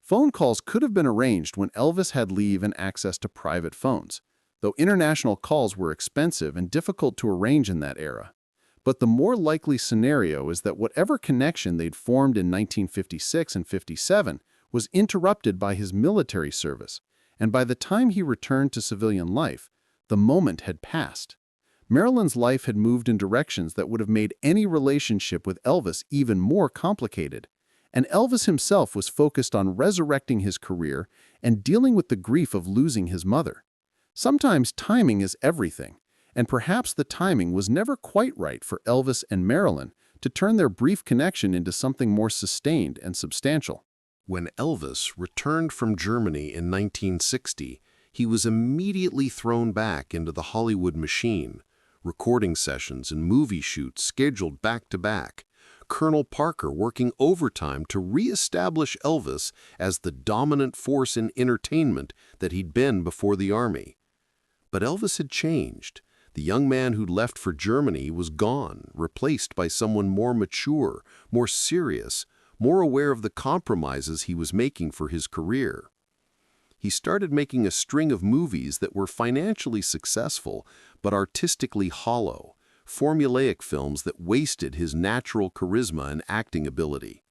Phone calls could have been arranged when Elvis had leave and access to private phones, though international calls were expensive and difficult to arrange in that era. But the more likely scenario is that whatever connection they'd formed in 1956 and 57 was interrupted by his military service, and by the time he returned to civilian life, the moment had passed. Marilyn's life had moved in directions that would have made any relationship with Elvis even more complicated, and Elvis himself was focused on resurrecting his career and dealing with the grief of losing his mother. Sometimes timing is everything, and perhaps the timing was never quite right for Elvis and Marilyn to turn their brief connection into something more sustained and substantial. When Elvis returned from Germany in 1960, he was immediately thrown back into the Hollywood machine, recording sessions and movie shoots scheduled back to back, Colonel Parker working overtime to re-establish Elvis as the dominant force in entertainment that he'd been before the Army. But Elvis had changed. The young man who'd left for Germany was gone, replaced by someone more mature, more serious, more aware of the compromises he was making for his career. He started making a string of movies that were financially successful, but artistically hollow, formulaic films that wasted his natural charisma and acting ability.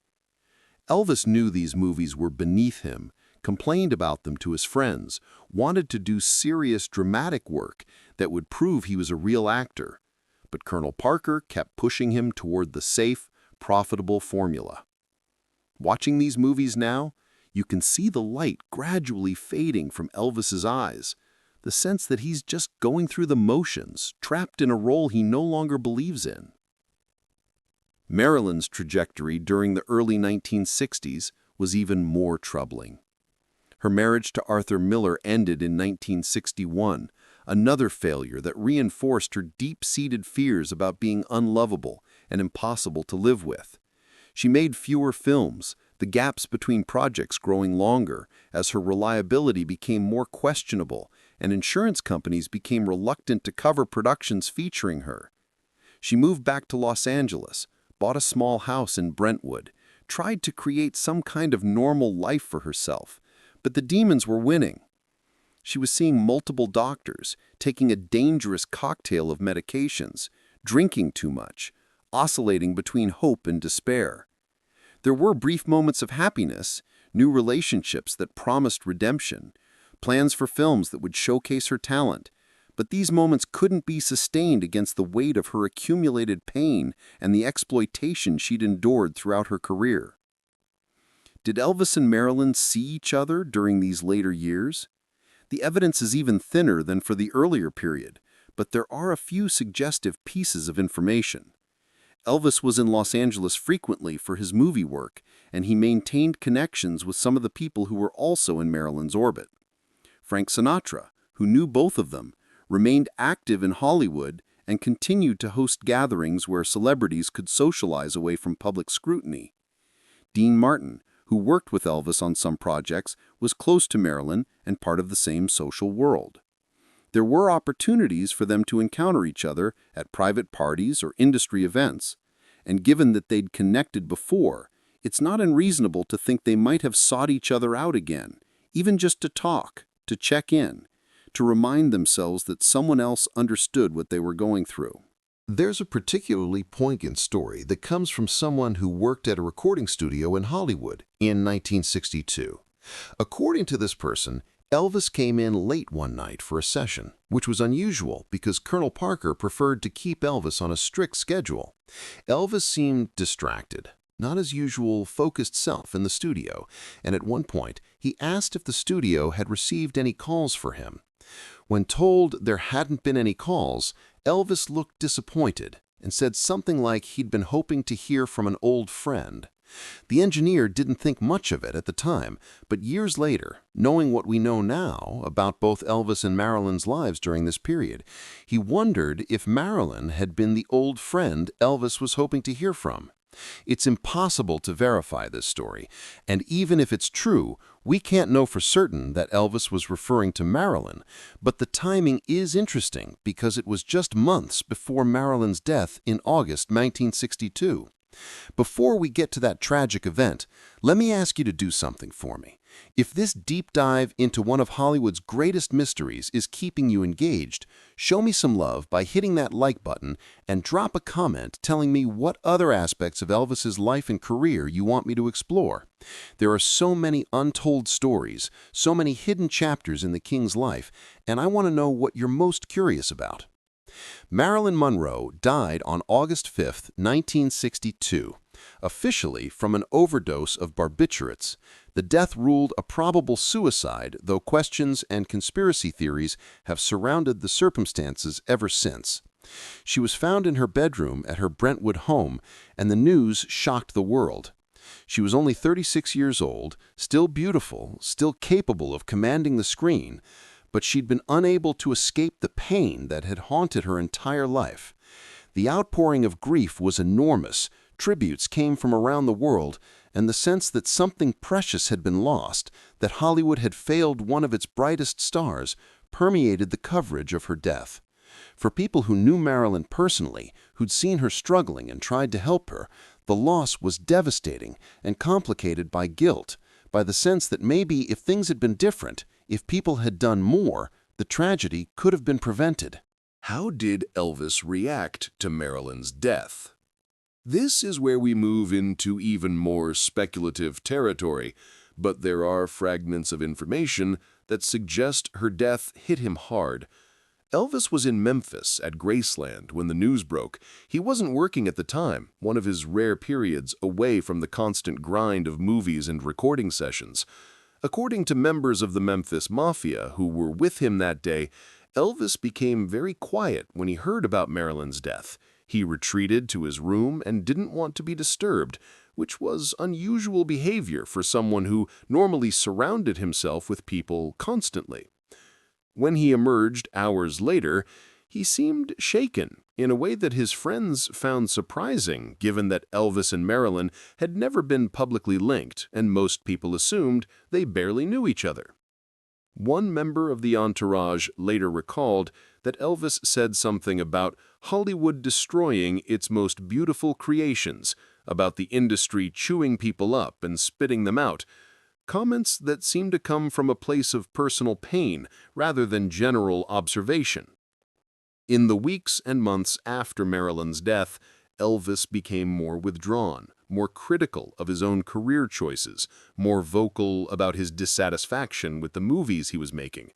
Elvis knew these movies were beneath him, complained about them to his friends, wanted to do serious dramatic work that would prove he was a real actor. But Colonel Parker kept pushing him toward the safe, profitable formula. Watching these movies now, you can see the light gradually fading from Elvis's eyes, the sense that he's just going through the motions, trapped in a role he no longer believes in. Marilyn's trajectory during the early 1960s was even more troubling. Her marriage to Arthur Miller ended in 1961, another failure that reinforced her deep-seated fears about being unlovable and impossible to live with. She made fewer films, the gaps between projects growing longer as her reliability became more questionable and insurance companies became reluctant to cover productions featuring her. She moved back to Los Angeles, bought a small house in Brentwood, tried to create some kind of normal life for herself, but the demons were winning. She was seeing multiple doctors, taking a dangerous cocktail of medications, drinking too much, oscillating between hope and despair. There were brief moments of happiness, new relationships that promised redemption, plans for films that would showcase her talent, but these moments couldn't be sustained against the weight of her accumulated pain and the exploitation she'd endured throughout her career. Did Elvis and Marilyn see each other during these later years? The evidence is even thinner than for the earlier period, but there are a few suggestive pieces of information. Elvis was in Los Angeles frequently for his movie work, and he maintained connections with some of the people who were also in Marilyn's orbit. Frank Sinatra, who knew both of them, remained active in Hollywood and continued to host gatherings where celebrities could socialize away from public scrutiny. Dean Martin, who worked with Elvis on some projects, was close to Marilyn and part of the same social world. There were opportunities for them to encounter each other at private parties or industry events, and given that they'd connected before, it's not unreasonable to think they might have sought each other out again, even just to talk, to check in, to remind themselves that someone else understood what they were going through. There's a particularly poignant story that comes from someone who worked at a recording studio in Hollywood in 1962. According to this person, Elvis came in late one night for a session, which was unusual because Colonel Parker preferred to keep Elvis on a strict schedule. Elvis seemed distracted, not his usual focused self in the studio, and at one point he asked if the studio had received any calls for him. When told there hadn't been any calls, Elvis looked disappointed and said something like he'd been hoping to hear from an old friend. The engineer didn't think much of it at the time, but years later, knowing what we know now about both Elvis and Marilyn's lives during this period, he wondered if Marilyn had been the old friend Elvis was hoping to hear from. It's impossible to verify this story, and even if it's true, we can't know for certain that Elvis was referring to Marilyn, but the timing is interesting because it was just months before Marilyn's death in August 1962. Before we get to that tragic event, let me ask you to do something for me. If this deep dive into one of Hollywood's greatest mysteries is keeping you engaged, show me some love by hitting that like button and drop a comment telling me what other aspects of Elvis's life and career you want me to explore. There are so many untold stories, so many hidden chapters in the King's life, and I want to know what you're most curious about. Marilyn Monroe died on August 5, 1962, officially from an overdose of barbiturates. The death ruled a probable suicide, though questions and conspiracy theories have surrounded the circumstances ever since. She was found in her bedroom at her Brentwood home, and the news shocked the world. She was only 36 years old, still beautiful, still capable of commanding the screen, but she'd been unable to escape the pain that had haunted her entire life. The outpouring of grief was enormous. Tributes came from around the world, and the sense that something precious had been lost, that Hollywood had failed one of its brightest stars, permeated the coverage of her death. For people who knew Marilyn personally, who'd seen her struggling and tried to help her, the loss was devastating and complicated by guilt, by the sense that maybe if things had been different, if people had done more, the tragedy could have been prevented. How did Elvis react to Marilyn's death? This is where we move into even more speculative territory, but there are fragments of information that suggest her death hit him hard. Elvis was in Memphis at Graceland when the news broke. He wasn't working at the time, one of his rare periods away from the constant grind of movies and recording sessions. According to members of the Memphis Mafia who were with him that day, Elvis became very quiet when he heard about Marilyn's death. He retreated to his room and didn't want to be disturbed, which was unusual behavior for someone who normally surrounded himself with people constantly. When he emerged hours later, he seemed shaken in a way that his friends found surprising, given that Elvis and Marilyn had never been publicly linked, and most people assumed they barely knew each other. One member of the entourage later recalled that Elvis said something about Hollywood destroying its most beautiful creations, about the industry chewing people up and spitting them out, comments that seemed to come from a place of personal pain rather than general observation. In the weeks and months after Marilyn's death, Elvis became more withdrawn, more critical of his own career choices, more vocal about his dissatisfaction with the movies he was making.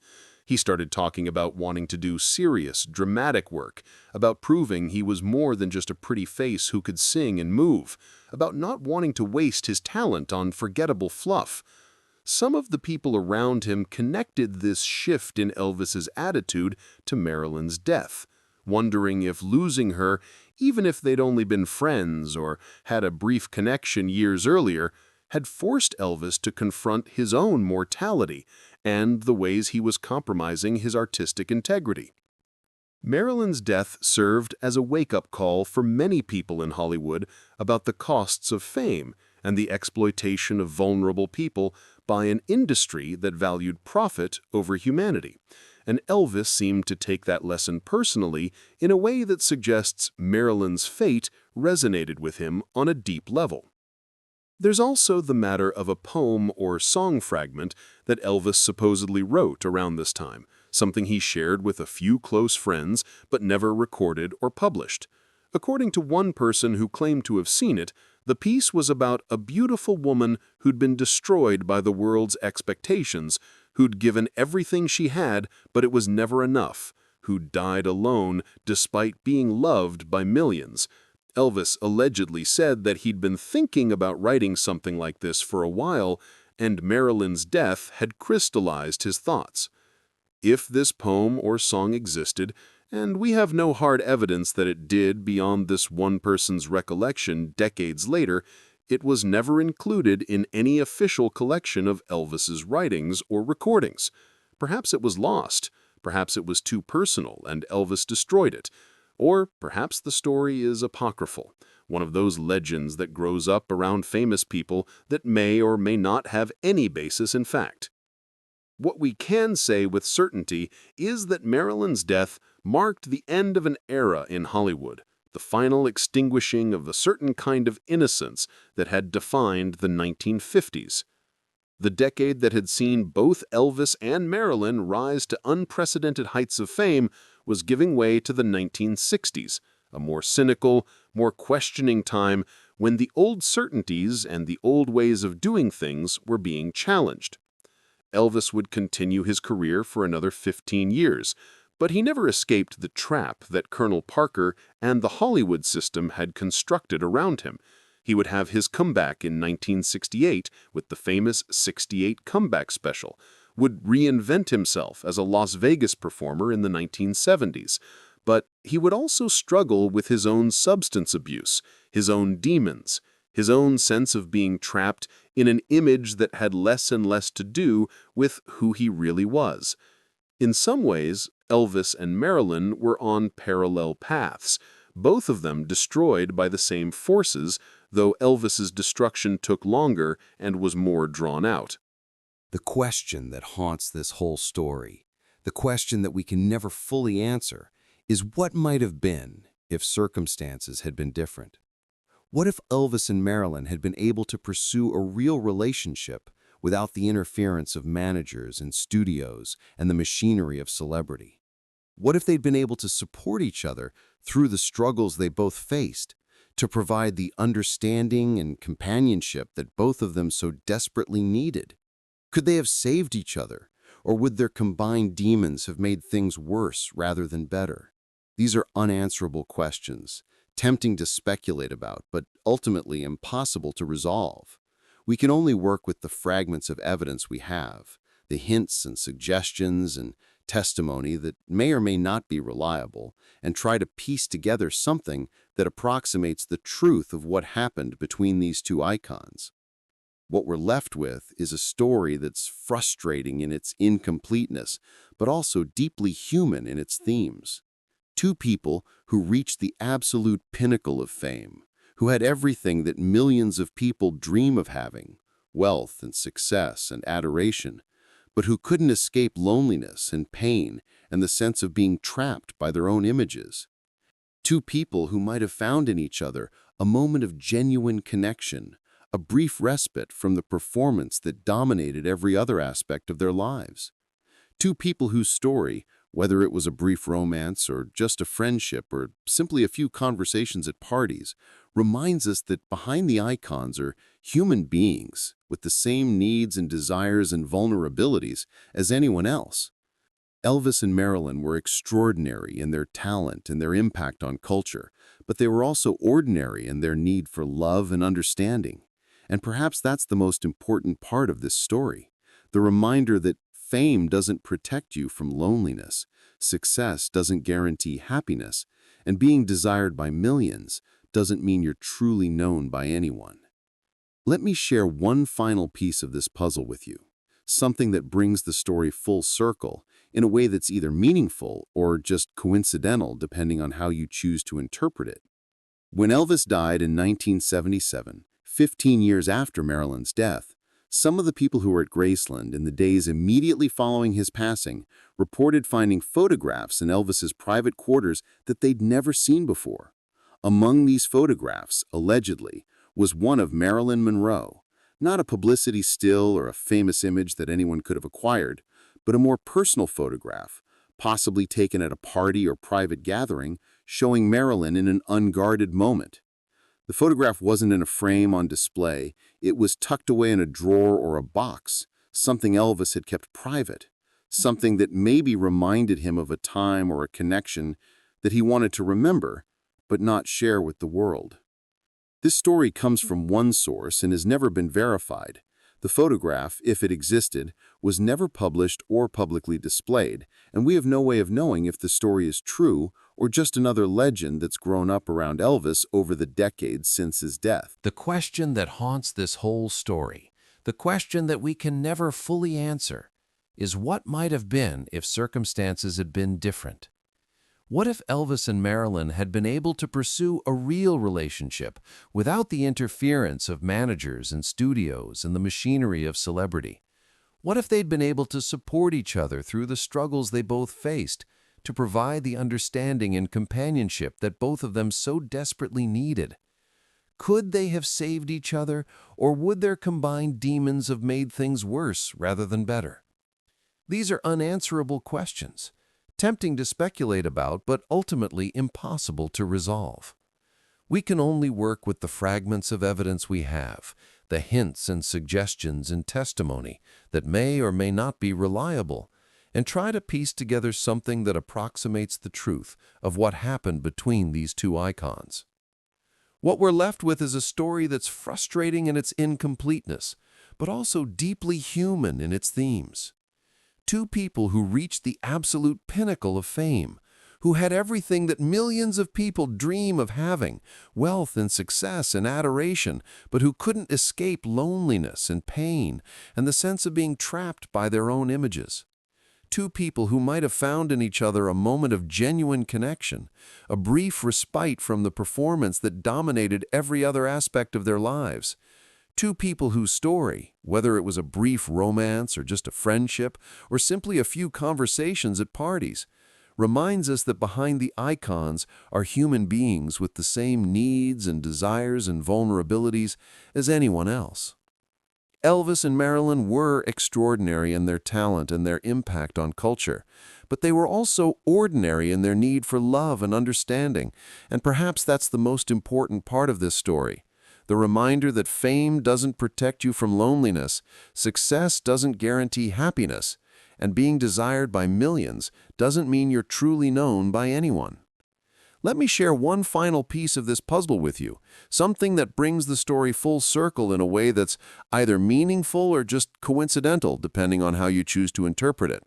He started talking about wanting to do serious, dramatic work, about proving he was more than just a pretty face who could sing and move, about not wanting to waste his talent on forgettable fluff. Some of the people around him connected this shift in Elvis's attitude to Marilyn's death, wondering if losing her, even if they'd only been friends or had a brief connection years earlier, had forced Elvis to confront his own mortality and the ways he was compromising his artistic integrity. Marilyn's death served as a wake-up call for many people in Hollywood about the costs of fame and the exploitation of vulnerable people by an industry that valued profit over humanity. And Elvis seemed to take that lesson personally in a way that suggests Marilyn's fate resonated with him on a deep level. There's also the matter of a poem or song fragment that Elvis supposedly wrote around this time, something he shared with a few close friends but never recorded or published. According to one person who claimed to have seen it, the piece was about a beautiful woman who'd been destroyed by the world's expectations, who'd given everything she had, but it was never enough, who'd died alone despite being loved by millions. Elvis allegedly said that he'd been thinking about writing something like this for a while, and Marilyn's death had crystallized his thoughts. If this poem or song existed, and we have no hard evidence that it did beyond this one person's recollection decades later, it was never included in any official collection of Elvis's writings or recordings. Perhaps it was lost, perhaps it was too personal and Elvis destroyed it, or perhaps the story is apocryphal, one of those legends that grows up around famous people that may or may not have any basis in fact. What we can say with certainty is that Marilyn's death marked the end of an era in Hollywood, the final extinguishing of a certain kind of innocence that had defined the 1950s. The decade that had seen both Elvis and Marilyn rise to unprecedented heights of fame was giving way to the 1960s, a more cynical, more questioning time when the old certainties and the old ways of doing things were being challenged. Elvis would continue his career for another 15 years, but he never escaped the trap that Colonel Parker and the Hollywood system had constructed around him. He would have his comeback in 1968 with the famous '68 comeback special, would reinvent himself as a Las Vegas performer in the 1970s, But he would also struggle with his own substance abuse, his own demons, his own sense of being trapped in an image that had less and less to do with who he really was. In some ways, Elvis and Marilyn were on parallel paths, both of them destroyed by the same forces, though Elvis's destruction took longer and was more drawn out. The question that haunts this whole story, the question that we can never fully answer, is what might have been if circumstances had been different. What if Elvis and Marilyn had been able to pursue a real relationship without the interference of managers and studios and the machinery of celebrity? What if they'd been able to support each other through the struggles they both faced, to provide the understanding and companionship that both of them so desperately needed? Could they have saved each other, or would their combined demons have made things worse rather than better? These are unanswerable questions, tempting to speculate about, but ultimately impossible to resolve. We can only work with the fragments of evidence we have, the hints and suggestions and testimony that may or may not be reliable, and try to piece together something that approximates the truth of what happened between these two icons. What we're left with is a story that's frustrating in its incompleteness, but also deeply human in its themes. Two people who reached the absolute pinnacle of fame, who had everything that millions of people dream of having, wealth and success and adoration, but who couldn't escape loneliness and pain and the sense of being trapped by their own images. Two people who might have found in each other a moment of genuine connection, a brief respite from the performance that dominated every other aspect of their lives. Two people whose story, whether it was a brief romance or just a friendship or simply a few conversations at parties, reminds us that behind the icons are human beings with the same needs and desires and vulnerabilities as anyone else. Elvis and Marilyn were extraordinary in their talent and their impact on culture, but they were also ordinary in their need for love and understanding. And perhaps that's the most important part of this story, the reminder that fame doesn't protect you from loneliness, success doesn't guarantee happiness, and being desired by millions doesn't mean you're truly known by anyone. Let me share one final piece of this puzzle with you, something that brings the story full circle in a way that's either meaningful or just coincidental depending on how you choose to interpret it. When Elvis died in 1977, 15 years after Marilyn's death, some of the people who were at Graceland in the days immediately following his passing reported finding photographs in Elvis's private quarters that they'd never seen before. Among these photographs, allegedly, was one of Marilyn Monroe, not a publicity still or a famous image that anyone could have acquired, but a more personal photograph, possibly taken at a party or private gathering, showing Marilyn in an unguarded moment. The photograph wasn't in a frame on display, it was tucked away in a drawer or a box, something Elvis had kept private, something that maybe reminded him of a time or a connection that he wanted to remember, but not share with the world. This story comes from one source and has never been verified. The photograph, if it existed, was never published or publicly displayed, and we have no way of knowing if the story is true or just another legend that's grown up around Elvis over the decades since his death. The question that haunts this whole story, the question that we can never fully answer, is what might have been if circumstances had been different. What if Elvis and Marilyn had been able to pursue a real relationship without the interference of managers and studios and the machinery of celebrity? What if they'd been able to support each other through the struggles they both faced, to provide the understanding and companionship that both of them so desperately needed? Could they have saved each other, or would their combined demons have made things worse rather than better? These are unanswerable questions, tempting to speculate about, but ultimately impossible to resolve. We can only work with the fragments of evidence we have, the hints and suggestions and testimony that may or may not be reliable, and try to piece together something that approximates the truth of what happened between these two icons. What we're left with is a story that's frustrating in its incompleteness, but also deeply human in its themes. Two people who reached the absolute pinnacle of fame, who had everything that millions of people dream of having, wealth and success and adoration, but who couldn't escape loneliness and pain and the sense of being trapped by their own images. Two people who might have found in each other a moment of genuine connection, a brief respite from the performance that dominated every other aspect of their lives. Two people whose story, whether it was a brief romance or just a friendship or simply a few conversations at parties, reminds us that behind the icons are human beings with the same needs and desires and vulnerabilities as anyone else. Elvis and Marilyn were extraordinary in their talent and their impact on culture, but they were also ordinary in their need for love and understanding, and perhaps that's the most important part of this story. The reminder that fame doesn't protect you from loneliness, success doesn't guarantee happiness, and being desired by millions doesn't mean you're truly known by anyone. Let me share one final piece of this puzzle with you, something that brings the story full circle in a way that's either meaningful or just coincidental, depending on how you choose to interpret it.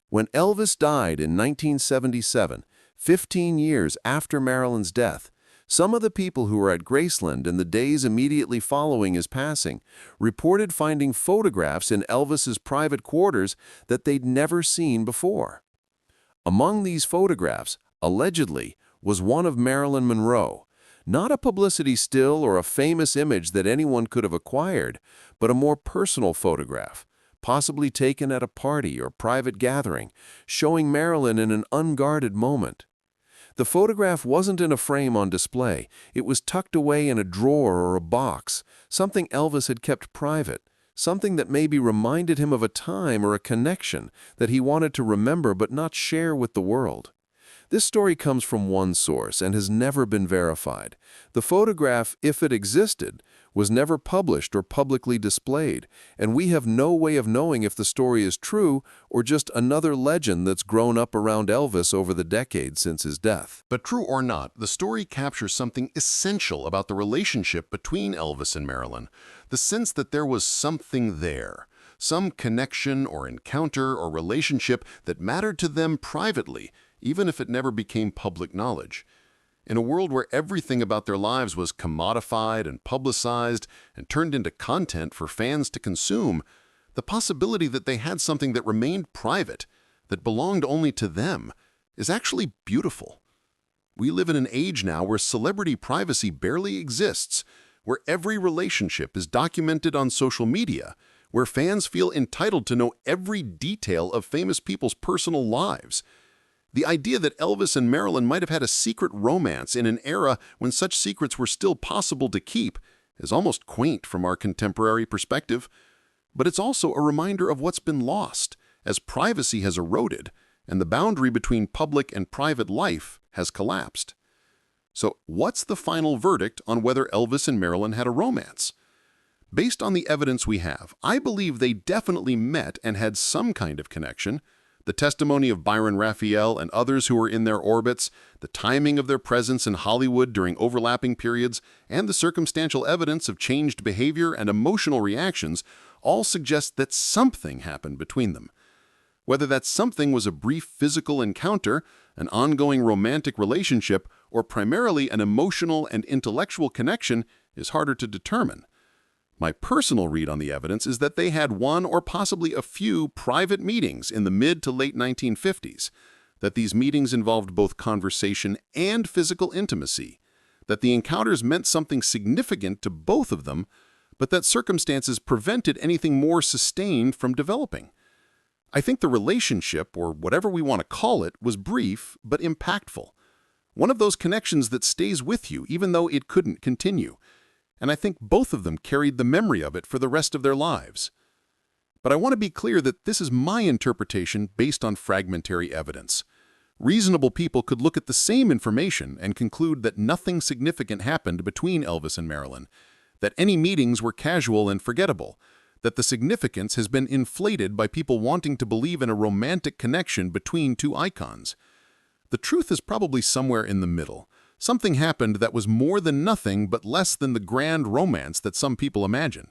When Elvis died in 1977, 15 years after Marilyn's death, some of the people who were at Graceland in the days immediately following his passing reported finding photographs in Elvis's private quarters that they'd never seen before. Among these photographs, allegedly, was one of Marilyn Monroe, not a publicity still or a famous image that anyone could have acquired, but a more personal photograph, possibly taken at a party or private gathering, showing Marilyn in an unguarded moment. The photograph wasn't in a frame on display. It was tucked away in a drawer or a box, something Elvis had kept private, something that maybe reminded him of a time or a connection that he wanted to remember but not share with the world. This story comes from one source and has never been verified. The photograph, if it existed, was never published or publicly displayed, and we have no way of knowing if the story is true or just another legend that's grown up around Elvis over the decades since his death. But true or not, the story captures something essential about the relationship between Elvis and Marilyn, the sense that there was something there, some connection or encounter or relationship that mattered to them privately, even if it never became public knowledge. In a world where everything about their lives was commodified and publicized and turned into content for fans to consume, the possibility that they had something that remained private, that belonged only to them, is actually beautiful. We live in an age now where celebrity privacy barely exists, where every relationship is documented on social media, where fans feel entitled to know every detail of famous people's personal lives. The idea that Elvis and Marilyn might have had a secret romance in an era when such secrets were still possible to keep is almost quaint from our contemporary perspective. But it's also a reminder of what's been lost as privacy has eroded and the boundary between public and private life has collapsed. So what's the final verdict on whether Elvis and Marilyn had a romance? Based on the evidence we have, I believe they definitely met and had some kind of connection. The testimony of Byron Raphael and others who were in their orbits, the timing of their presence in Hollywood during overlapping periods, and the circumstantial evidence of changed behavior and emotional reactions all suggest that something happened between them. Whether that something was a brief physical encounter, an ongoing romantic relationship, or primarily an emotional and intellectual connection is harder to determine. My personal read on the evidence is that they had one or possibly a few private meetings in the mid to late 1950s, that these meetings involved both conversation and physical intimacy, that the encounters meant something significant to both of them, but that circumstances prevented anything more sustained from developing. I think the relationship, or whatever we want to call it, was brief but impactful. One of those connections that stays with you even though it couldn't continue. And I think both of them carried the memory of it for the rest of their lives. But I want to be clear that this is my interpretation based on fragmentary evidence. Reasonable people could look at the same information and conclude that nothing significant happened between Elvis and Marilyn, that any meetings were casual and forgettable, that the significance has been inflated by people wanting to believe in a romantic connection between two icons. The truth is probably somewhere in the middle. Something happened that was more than nothing but less than the grand romance that some people imagine.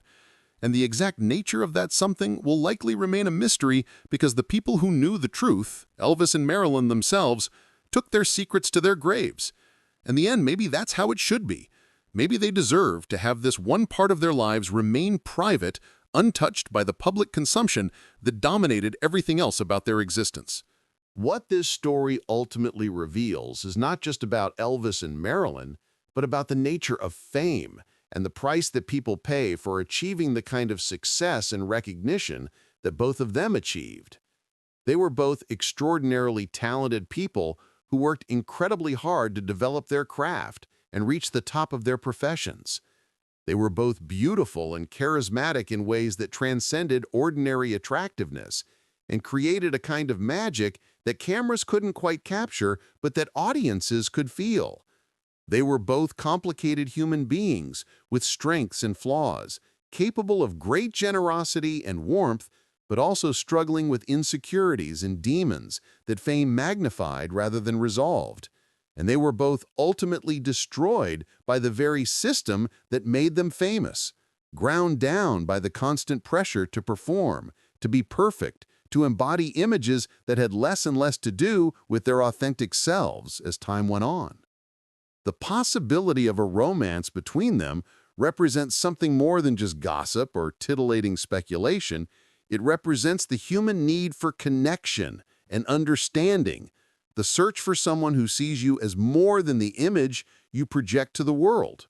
And the exact nature of that something will likely remain a mystery because the people who knew the truth, Elvis and Marilyn themselves, took their secrets to their graves. In the end, maybe that's how it should be. Maybe they deserve to have this one part of their lives remain private, untouched by the public consumption that dominated everything else about their existence. What this story ultimately reveals is not just about Elvis and Marilyn, but about the nature of fame and the price that people pay for achieving the kind of success and recognition that both of them achieved. They were both extraordinarily talented people who worked incredibly hard to develop their craft and reach the top of their professions. They were both beautiful and charismatic in ways that transcended ordinary attractiveness and created a kind of magic that cameras couldn't quite capture, but that audiences could feel. They were both complicated human beings with strengths and flaws, capable of great generosity and warmth, but also struggling with insecurities and demons that fame magnified rather than resolved. And they were both ultimately destroyed by the very system that made them famous, ground down by the constant pressure to perform, to be perfect, to embody images that had less and less to do with their authentic selves as time went on. The possibility of a romance between them represents something more than just gossip or titillating speculation. It represents the human need for connection and understanding, the search for someone who sees you as more than the image you project to the world.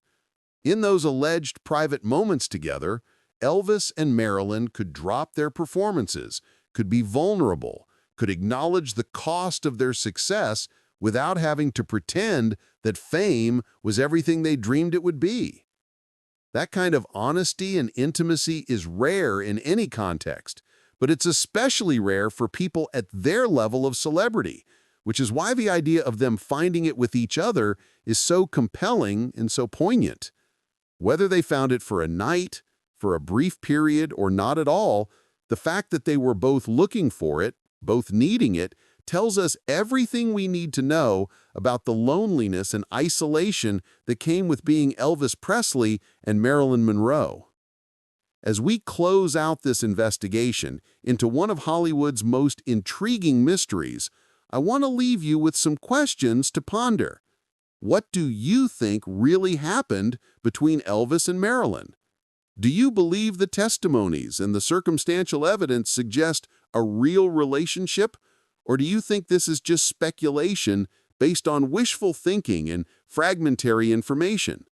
In those alleged private moments together, Elvis and Marilyn could drop their performances, could be vulnerable, could acknowledge the cost of their success without having to pretend that fame was everything they dreamed it would be. That kind of honesty and intimacy is rare in any context, but it's especially rare for people at their level of celebrity, which is why the idea of them finding it with each other is so compelling and so poignant. Whether they found it for a night, for a brief period, or not at all, the fact that they were both looking for it, both needing it, tells us everything we need to know about the loneliness and isolation that came with being Elvis Presley and Marilyn Monroe. As we close out this investigation into one of Hollywood's most intriguing mysteries, I want to leave you with some questions to ponder. What do you think really happened between Elvis and Marilyn? Do you believe the testimonies and the circumstantial evidence suggest a real relationship? Or do you think this is just speculation based on wishful thinking and fragmentary information?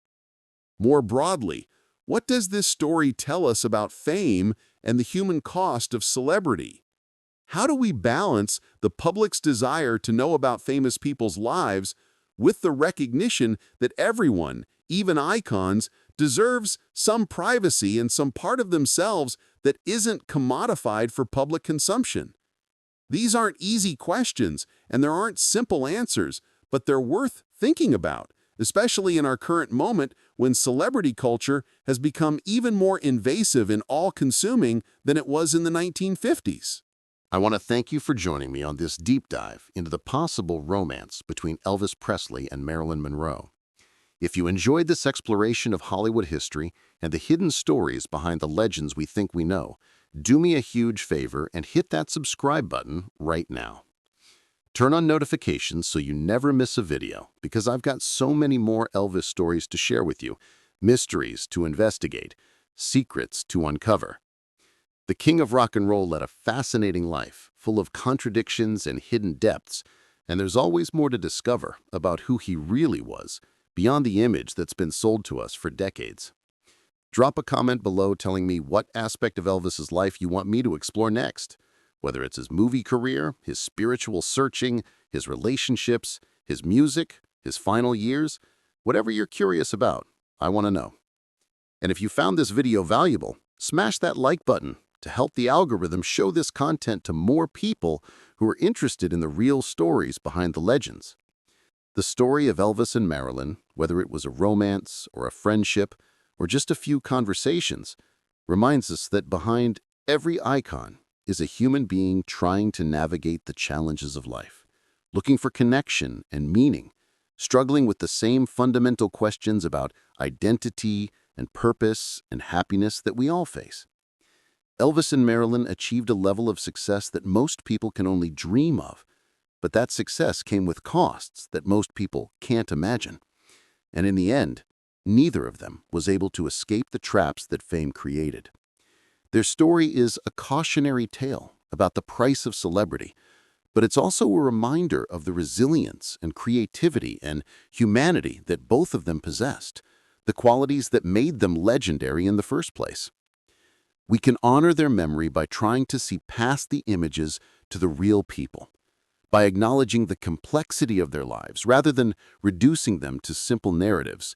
More broadly, what does this story tell us about fame and the human cost of celebrity? How do we balance the public's desire to know about famous people's lives with the recognition that everyone, even icons, deserves some privacy and some part of themselves that isn't commodified for public consumption? These aren't easy questions, and there aren't simple answers, but they're worth thinking about, especially in our current moment when celebrity culture has become even more invasive and all-consuming than it was in the 1950s. I want to thank you for joining me on this deep dive into the possible romance between Elvis Presley and Marilyn Monroe. If you enjoyed this exploration of Hollywood history and the hidden stories behind the legends we think we know, do me a huge favor and hit that subscribe button right now. Turn on notifications so you never miss a video, because I've got so many more Elvis stories to share with you, mysteries to investigate, secrets to uncover. The king of rock and roll led a fascinating life, full of contradictions and hidden depths, and there's always more to discover about who he really was, beyond the image that's been sold to us for decades. Drop a comment below telling me what aspect of Elvis's life you want me to explore next, whether it's his movie career, his spiritual searching, his relationships, his music, his final years, whatever you're curious about, I want to know. And if you found this video valuable, smash that like button to help the algorithm show this content to more people who are interested in the real stories behind the legends. The story of Elvis and Marilyn, whether it was a romance or a friendship or just a few conversations, reminds us that behind every icon is a human being trying to navigate the challenges of life, looking for connection and meaning, struggling with the same fundamental questions about identity and purpose and happiness that we all face. Elvis and Marilyn achieved a level of success that most people can only dream of, But that success came with costs that most people can't imagine. And in the end, neither of them was able to escape the traps that fame created. Their story is a cautionary tale about the price of celebrity, but it's also a reminder of the resilience and creativity and humanity that both of them possessed, the qualities that made them legendary in the first place. We can honor their memory by trying to see past the images to the real people, by acknowledging the complexity of their lives rather than reducing them to simple narratives,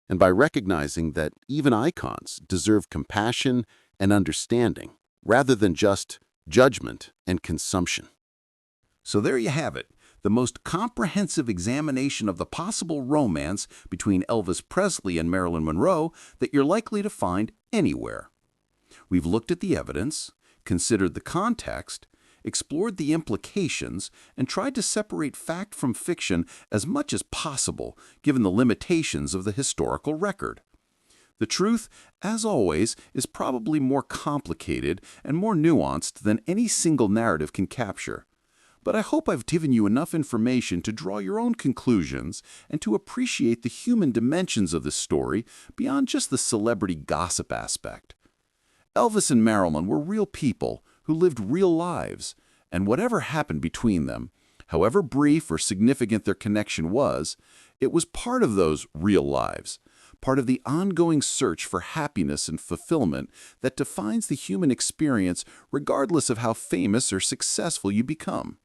and by recognizing that even icons deserve compassion and understanding rather than just judgment and consumption. So there you have it, the most comprehensive examination of the possible romance between Elvis Presley and Marilyn Monroe that you're likely to find anywhere. We've looked at the evidence, considered the context, explored the implications, and tried to separate fact from fiction as much as possible, given the limitations of the historical record. The truth, as always, is probably more complicated and more nuanced than any single narrative can capture. But I hope I've given you enough information to draw your own conclusions and to appreciate the human dimensions of this story beyond just the celebrity gossip aspect. Elvis and Marilyn were real people who lived real lives, and whatever happened between them, however brief or significant their connection was, it was part of those real lives, part of the ongoing search for happiness and fulfillment that defines the human experience regardless of how famous or successful you become.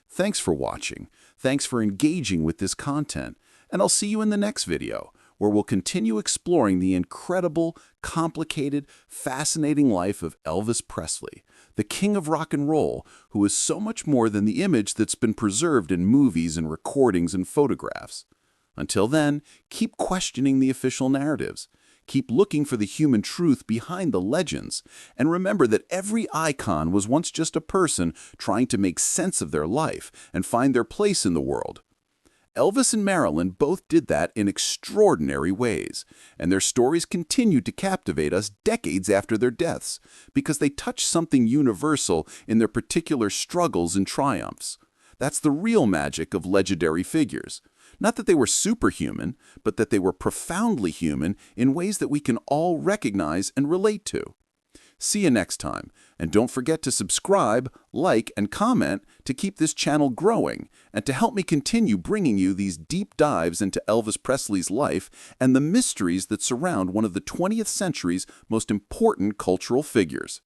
Thanks for watching, thanks for engaging with this content, and I'll see you in the next video, where we'll continue exploring the incredible, complicated, fascinating life of Elvis Presley, the king of rock and roll, who is so much more than the image that's been preserved in movies and recordings and photographs. Until then, keep questioning the official narratives. Keep looking for the human truth behind the legends, and remember that every icon was once just a person trying to make sense of their life and find their place in the world. Elvis and Marilyn both did that in extraordinary ways, and their stories continued to captivate us decades after their deaths because they touched something universal in their particular struggles and triumphs. That's the real magic of legendary figures. Not that they were superhuman, but that they were profoundly human in ways that we can all recognize and relate to. See you next time, and don't forget to subscribe, like, and comment to keep this channel growing and to help me continue bringing you these deep dives into Elvis Presley's life and the mysteries that surround one of the 20th century's most important cultural figures.